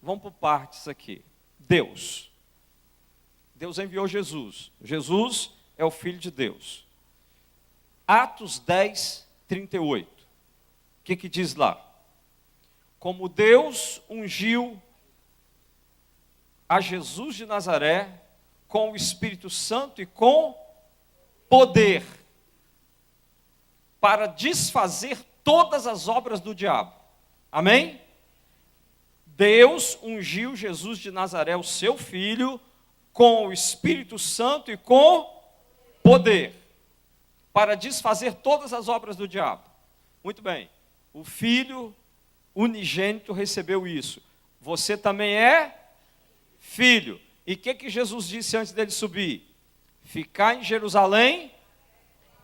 vamos por partes aqui. Deus enviou Jesus. Jesus é o Filho de Deus. Atos 10, 38. O que diz lá? Como Deus ungiu a Jesus de Nazaré com o Espírito Santo e com poder, para desfazer todas as obras do diabo. Amém? Deus ungiu Jesus de Nazaré, o seu Filho, com o Espírito Santo e com poder, para desfazer todas as obras do diabo. Muito bem, o Filho unigênito recebeu isso. Você também é filho. E o que Jesus disse antes dele subir? Ficar em Jerusalém,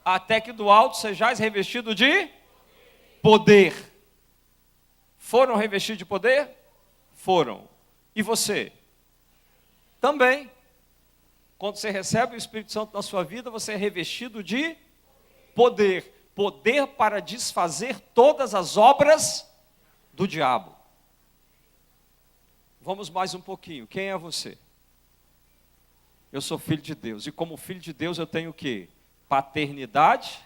até que do alto sejais revestido de poder. Foram revestidos de poder? Foram. E você? Também. Quando você recebe o Espírito Santo na sua vida, você é revestido de poder. Poder para desfazer todas as obras do diabo. Vamos mais um pouquinho. Quem é você? Eu sou filho de Deus. E como filho de Deus eu tenho o quê? Paternidade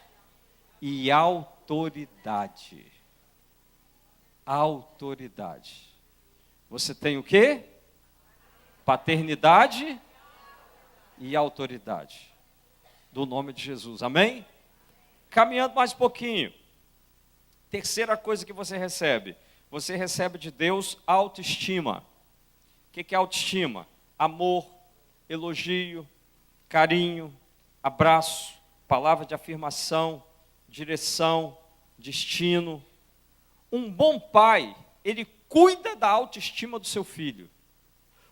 e autoridade. Autoridade. Você tem o quê? Paternidade e autoridade. Do nome de Jesus. Amém? Caminhando mais um pouquinho. Terceira coisa que você recebe. Você recebe de Deus autoestima. O que é autoestima? Amor, elogio, carinho, abraço, palavra de afirmação, direção, destino. Um bom pai, ele cuida da autoestima do seu filho.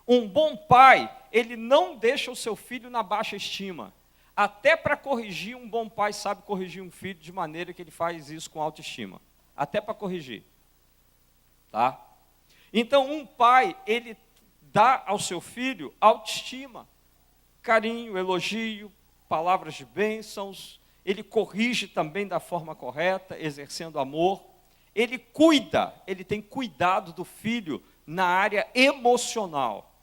Um bom pai, ele não deixa o seu filho na baixa estima. Até para corrigir, um bom pai sabe corrigir um filho de maneira que ele faz isso com autoestima. Até para corrigir. Tá? Então, um pai, ele dá ao seu filho autoestima, carinho, elogio, palavras de bênçãos. Ele corrige também da forma correta, exercendo amor. Ele cuida, ele tem cuidado do filho na área emocional.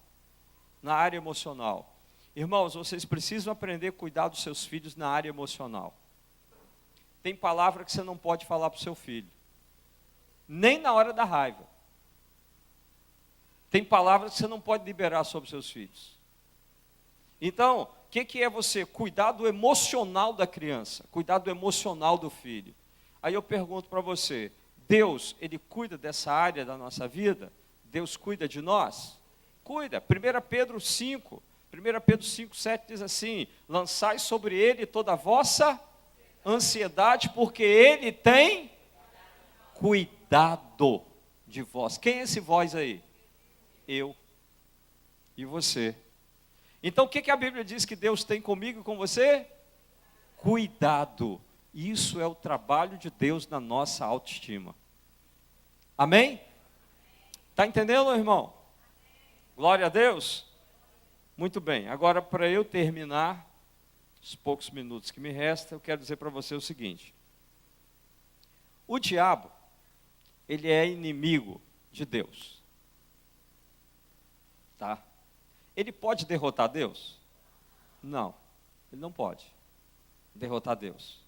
Na área emocional. Irmãos, vocês precisam aprender a cuidar dos seus filhos na área emocional. Tem palavra que você não pode falar para o seu filho. Nem na hora da raiva. Tem palavras que você não pode liberar sobre seus filhos. Então, o que é você? Cuidar do emocional da criança. Cuidar do emocional do filho. Aí eu pergunto para você, Deus, Ele cuida dessa área da nossa vida? Deus cuida de nós? Cuida. 1 Pedro 5, 7 diz assim, lançai sobre Ele toda a vossa ansiedade, porque Ele tem cuidado de vós. Quem é esse vós aí? Eu e você. Então o que a Bíblia diz que Deus tem comigo e com você? Cuidado. Isso é o trabalho de Deus na nossa autoestima. Amém? Está entendendo, irmão? Glória a Deus. Muito bem, agora para eu terminar, os poucos minutos que me restam, eu quero dizer para você o seguinte. O diabo, ele é inimigo de Deus. Tá? Ele pode derrotar Deus? Não, ele não pode derrotar Deus.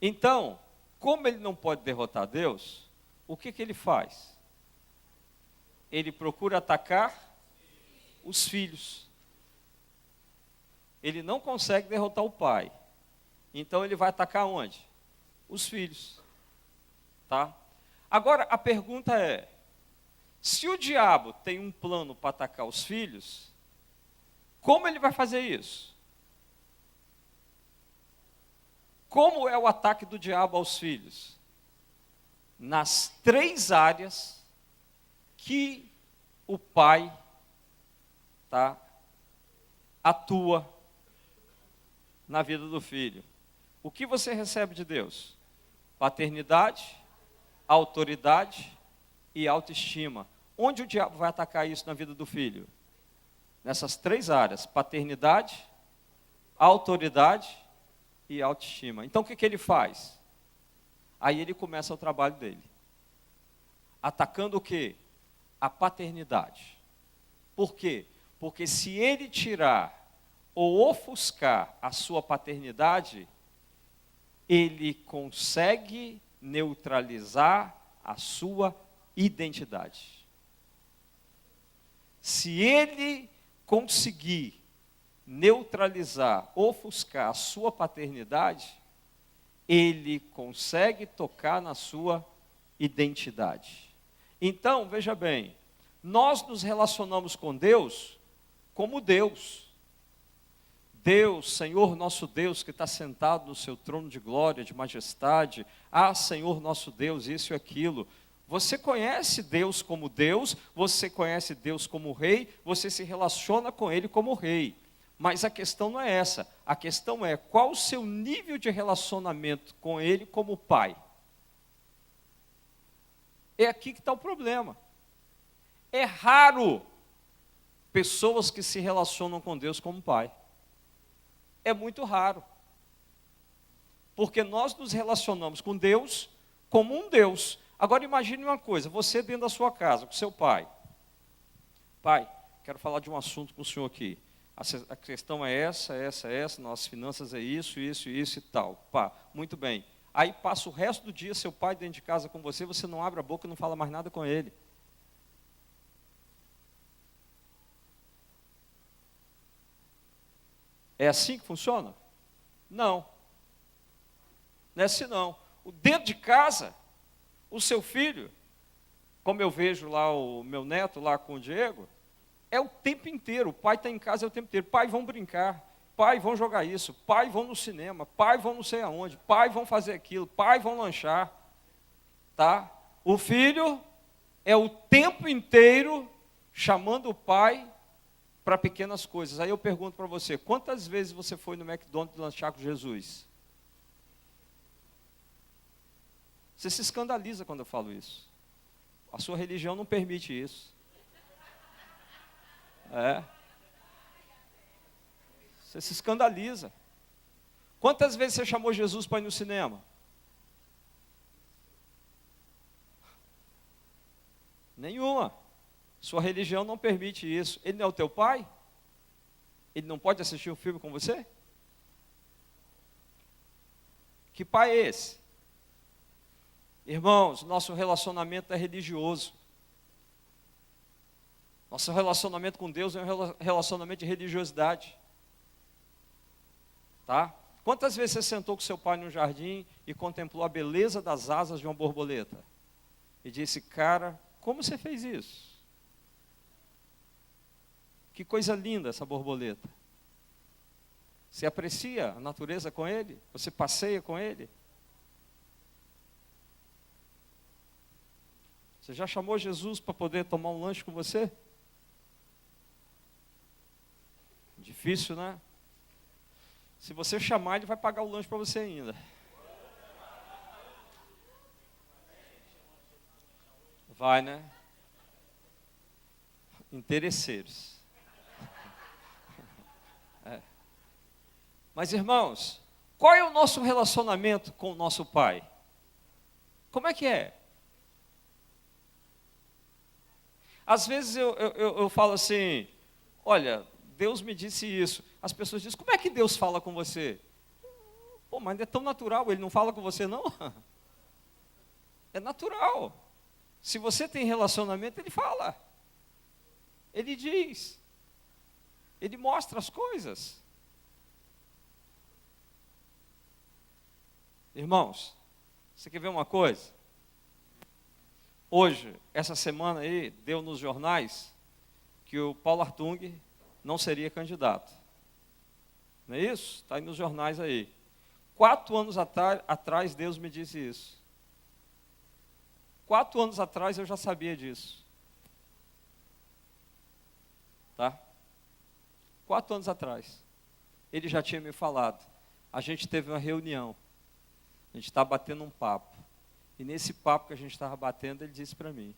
Então, como ele não pode derrotar Deus, o que ele faz? Ele procura atacar os filhos. Ele não consegue derrotar o pai. Então ele vai atacar onde? Os filhos. Tá? Agora a pergunta é: se o diabo tem um plano para atacar os filhos, como ele vai fazer isso? Como é o ataque do diabo aos filhos? Nas 3 áreas que o pai, tá, atua na vida do filho. O que você recebe de Deus? Paternidade, autoridade e autoestima. Onde o diabo vai atacar isso na vida do filho? Nessas 3 áreas: paternidade, autoridade e autoestima. Então o que ele faz? Aí ele começa o trabalho dele. Atacando o quê? A paternidade. Por quê? Porque se ele tirar ou ofuscar a sua paternidade, ele consegue neutralizar a sua identidade. Se ele conseguir neutralizar, ofuscar a sua paternidade, ele consegue tocar na sua identidade. Então, veja bem, nós nos relacionamos com Deus como Deus. Deus, Senhor nosso Deus, que está sentado no seu trono de glória, de majestade. Ah, Senhor nosso Deus, isso e aquilo. Você conhece Deus como Deus, você conhece Deus como Rei, você se relaciona com Ele como Rei. Mas a questão não é essa. A questão é qual o seu nível de relacionamento com Ele como Pai. É aqui que está o problema. É raro pessoas que se relacionam com Deus como Pai. É muito raro. Porque nós nos relacionamos com Deus como um Deus. Agora imagine uma coisa, você dentro da sua casa, com seu pai. Pai, quero falar de um assunto com o senhor aqui. A questão é essa, nossas finanças é isso e tal. Pá, muito bem. Aí passa o resto do dia seu pai dentro de casa com você, você não abre a boca e não fala mais nada com ele. É assim que funciona? Não. Não é assim não. Dentro de casa, o seu filho, como eu vejo lá o meu neto lá com o Diego, é o tempo inteiro. O pai está em casa, é o tempo inteiro. Pai, vão brincar. Pai, vão jogar isso. Pai, vão no cinema. Pai, vão não sei aonde. Pai, vão fazer aquilo. Pai, vão lanchar. Tá? O filho é o tempo inteiro chamando o pai para pequenas coisas. Aí eu pergunto para você, quantas vezes você foi no McDonald's lanchar com Jesus? Você se escandaliza quando eu falo isso. A sua religião não permite isso. É. Você se escandaliza. Quantas vezes você chamou Jesus para ir no cinema? Nenhuma. Sua religião não permite isso. Ele não é o teu pai? Ele não pode assistir um filme com você? Que pai é esse? Irmãos, nosso relacionamento é religioso. Nosso relacionamento com Deus é um relacionamento de religiosidade. Tá? Quantas vezes você sentou com seu pai no jardim e contemplou a beleza das asas de uma borboleta? E disse, cara, como você fez isso? Que coisa linda essa borboleta. Você aprecia a natureza com ele? Você passeia com ele? Você já chamou Jesus para poder tomar um lanche com você? Difícil, né? Se você chamar, ele vai pagar o lanche para você ainda. Vai, né? Interesseiros. Mas, irmãos, qual é o nosso relacionamento com o nosso Pai? Como é que é? Às vezes eu falo assim, olha, Deus me disse isso. As pessoas dizem, como é que Deus fala com você? Pô, mas é tão natural, Ele não fala com você não? É natural. Se você tem relacionamento, Ele fala. Ele diz. Ele mostra as coisas. Irmãos, você quer ver uma coisa? Hoje, essa semana aí, deu nos jornais que o Paulo Hartung não seria candidato. Não é isso? Está aí nos jornais aí. 4 anos atrás, Deus me disse isso. 4 anos atrás, eu já sabia disso. Tá? 4 anos atrás. Ele já tinha me falado. A gente teve uma reunião. A gente estava batendo um papo. E nesse papo que a gente estava batendo, ele disse para mim,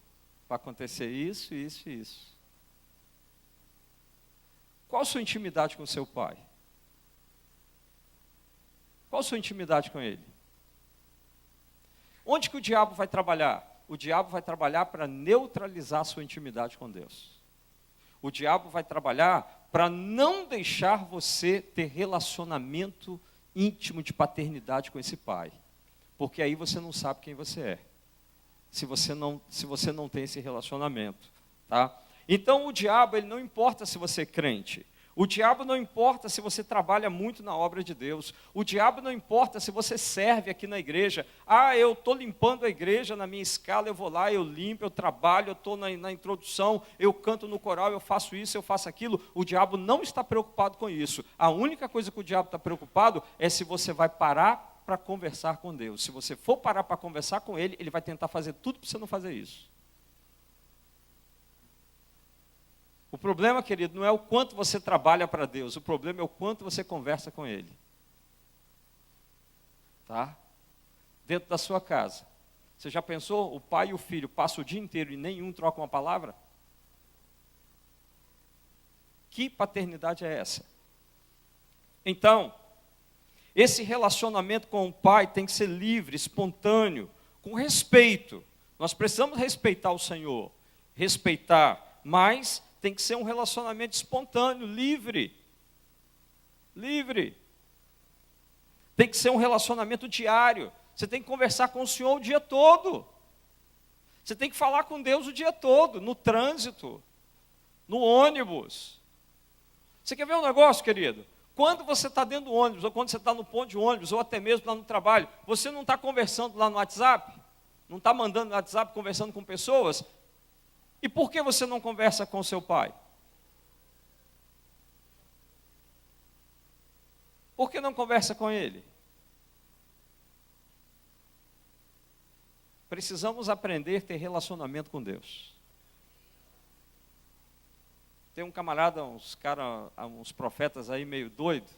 vai acontecer isso, isso e isso. Qual a sua intimidade com o seu pai? Qual a sua intimidade com ele? Onde que o diabo vai trabalhar? O diabo vai trabalhar para neutralizar a sua intimidade com Deus. O diabo vai trabalhar para não deixar você ter relacionamento íntimo de paternidade com esse pai. Porque aí você não sabe quem você é. Se você não tem esse relacionamento. Tá? Então o diabo, ele não importa se você é crente. O diabo não importa se você trabalha muito na obra de Deus. O diabo não importa se você serve aqui na igreja. Ah, eu estou limpando a igreja na minha escala, eu vou lá, eu limpo, eu trabalho, eu estou na introdução, eu canto no coral, eu faço isso, eu faço aquilo. O diabo não está preocupado com isso. A única coisa que o diabo está preocupado é se você vai parar para conversar com Deus. Se você for parar para conversar com Ele, Ele vai tentar fazer tudo para você não fazer isso. O problema, querido, não é o quanto você trabalha para Deus, o problema é o quanto você conversa com Ele. Tá? Dentro da sua casa. Você já pensou, o pai e o filho passam o dia inteiro e nenhum troca uma palavra? Que paternidade é essa? Então, esse relacionamento com o pai tem que ser livre, espontâneo, com respeito. Nós precisamos respeitar o Senhor, respeitar, mas tem que ser um relacionamento espontâneo, livre. Livre. Tem que ser um relacionamento diário. Você tem que conversar com o Senhor o dia todo. Você tem que falar com Deus o dia todo, no trânsito, no ônibus. Você quer ver um negócio, querido? Quando você está dentro do ônibus, ou quando você está no ponto de ônibus, ou até mesmo lá no trabalho, você não está conversando lá no WhatsApp? Não está mandando no WhatsApp, conversando com pessoas? E por que você não conversa com seu pai? Por que não conversa com ele? Precisamos aprender a ter relacionamento com Deus. Tem um camarada, uns profetas aí meio doido,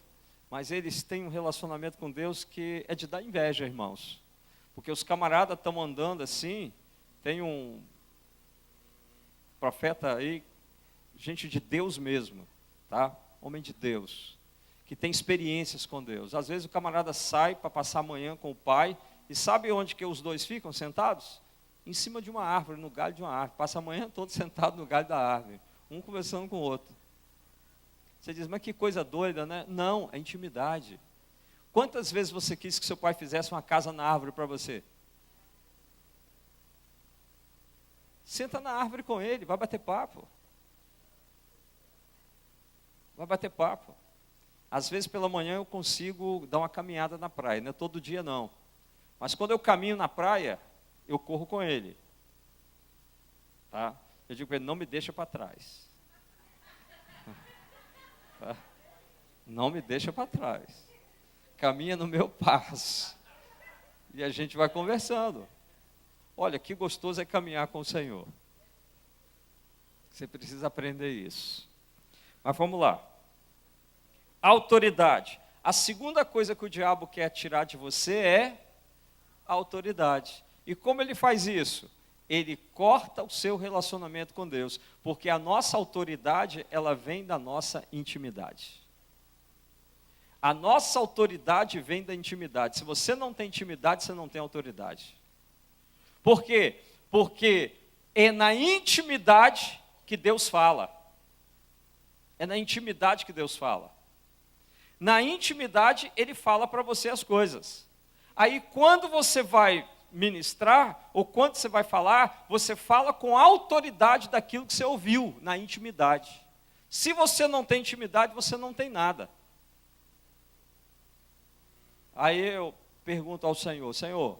mas eles têm um relacionamento com Deus que é de dar inveja, irmãos. Porque os camaradas estão andando assim, tem um profeta aí, gente de Deus mesmo, tá? Homem de Deus, que tem experiências com Deus. Às vezes o camarada sai para passar a manhã com o pai, e sabe onde que os dois ficam sentados? Em cima de uma árvore, no galho de uma árvore. Passa a manhã toda sentado no galho da árvore, um conversando com o outro. Você diz, mas que coisa doida, né? Não, é intimidade. Quantas vezes você quis que seu pai fizesse uma casa na árvore para você? Senta na árvore com ele, vai bater papo. Vai bater papo. Às vezes pela manhã eu consigo dar uma caminhada na praia, não é todo dia não. Mas quando eu caminho na praia, eu corro com ele. Tá? Eu digo para ele, não me deixa para trás. Tá? Não me deixa para trás. Caminha no meu passo. E a gente vai conversando. Olha, que gostoso é caminhar com o Senhor. Você precisa aprender isso. Mas vamos lá. Autoridade. A segunda coisa que o diabo quer tirar de você é a autoridade. E como ele faz isso? Ele corta o seu relacionamento com Deus, porque a nossa autoridade, ela vem da nossa intimidade. A nossa autoridade vem da intimidade. Se você não tem intimidade, você não tem autoridade. Por quê? Porque é na intimidade que Deus fala. É na intimidade que Deus fala. Na intimidade, Ele fala para você as coisas. Aí, quando você vai ministrar, ou quando você vai falar, você fala com a autoridade daquilo que você ouviu, na intimidade. Se você não tem intimidade, você não tem nada. Aí eu pergunto ao Senhor, Senhor,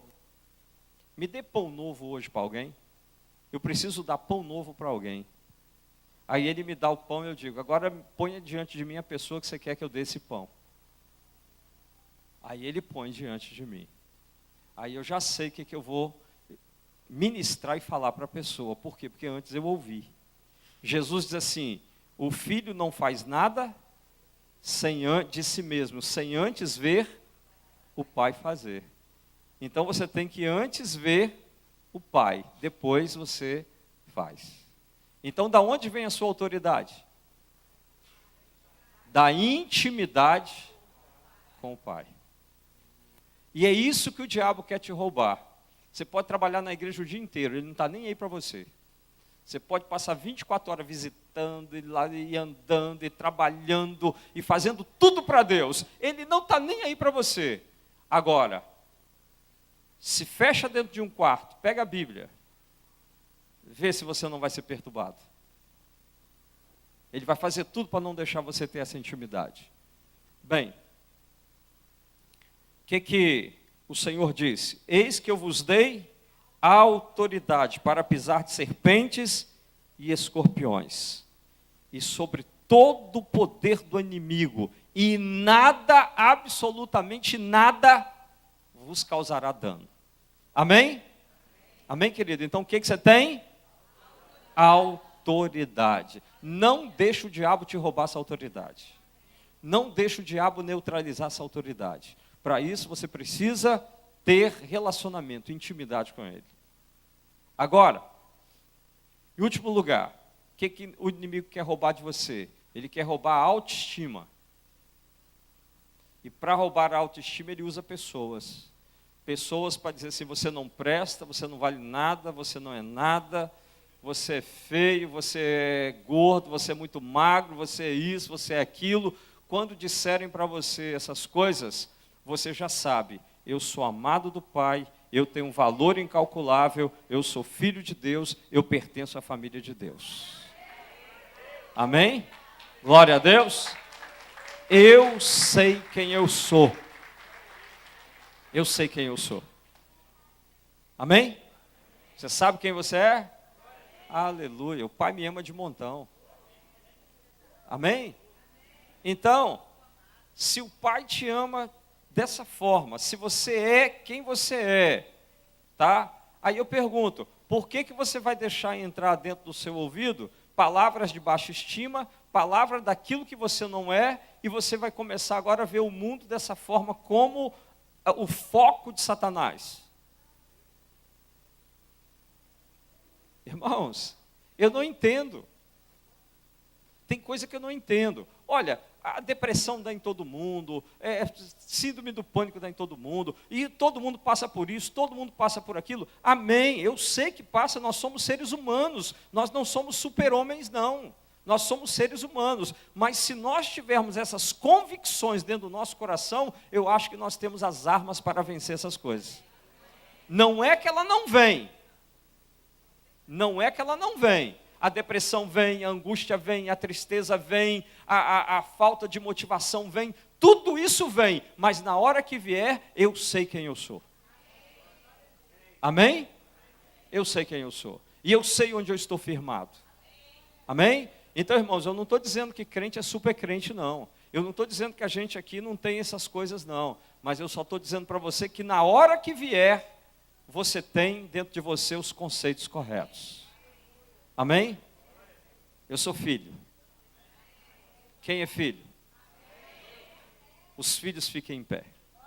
me dê pão novo hoje para alguém? Eu preciso dar pão novo para alguém. Aí Ele me dá o pão e eu digo, agora ponha diante de mim a pessoa que você quer que eu dê esse pão. Aí Ele põe diante de mim. Aí eu já sei o que eu vou ministrar e falar para a pessoa. Por quê? Porque antes eu ouvi. Jesus diz assim, o filho não faz nada de si mesmo, sem antes ver o pai fazer. Então você tem que antes ver o pai, depois você faz. Então da onde vem a sua autoridade? Da intimidade com o pai. E é isso que o diabo quer te roubar. Você pode trabalhar na igreja o dia inteiro, ele não está nem aí para você. Você pode passar 24 horas visitando, e andando, e trabalhando, e fazendo tudo para Deus. Ele não está nem aí para você. Agora, se fecha dentro de um quarto, pega a Bíblia, vê se você não vai ser perturbado. Ele vai fazer tudo para não deixar você ter essa intimidade. Bem, o que o Senhor disse? Eis que eu vos dei autoridade para pisar de serpentes e escorpiões, e sobre todo o poder do inimigo, e nada, absolutamente nada, vos causará dano. Amém? Amém, querido? Então o que você tem? Autoridade. Não deixe o diabo te roubar essa autoridade. Não deixe o diabo neutralizar essa autoridade. Para isso você precisa ter relacionamento, intimidade com ele. Agora, em último lugar, o que o inimigo quer roubar de você? Ele quer roubar a autoestima. E para roubar a autoestima ele usa pessoas. Pessoas para dizer assim, você não presta, você não vale nada, você não é nada, você é feio, você é gordo, você é muito magro, você é isso, você é aquilo. Quando disserem para você essas coisas, você já sabe, eu sou amado do Pai, eu tenho um valor incalculável, eu sou filho de Deus, eu pertenço à família de Deus. Amém? Glória a Deus. Eu sei quem eu sou. Eu sei quem eu sou. Amém? Você sabe quem você é? Aleluia. O Pai me ama de montão. Amém? Então, se o Pai te ama dessa forma, se você é quem você é, tá? Aí eu pergunto, por que você vai deixar entrar dentro do seu ouvido palavras de baixa estima, palavra daquilo que você não é, e você vai começar agora a ver o mundo dessa forma como o foco de Satanás? Irmãos, eu não entendo. Tem coisa que eu não entendo. Olha, a depressão dá em todo mundo, síndrome do pânico dá em todo mundo, e todo mundo passa por isso, todo mundo passa por aquilo. Amém, eu sei que passa, nós somos seres humanos, nós não somos super-homens não, nós somos seres humanos, mas se nós tivermos essas convicções dentro do nosso coração, eu acho que nós temos as armas para vencer essas coisas. Não é que ela não vem, não é que ela não vem. A depressão vem, a angústia vem, a tristeza vem, a falta de motivação vem, tudo isso vem, mas na hora que vier, eu sei quem eu sou. Amém? Eu sei quem eu sou, e eu sei onde eu estou firmado. Amém? Então, irmãos, eu não estou dizendo que crente é super crente, não. Eu não estou dizendo que a gente aqui não tem essas coisas, não. Mas eu só estou dizendo para você que na hora que vier, você tem dentro de você os conceitos corretos. Amém? Eu sou filho. Quem é filho? Os filhos fiquem em pé.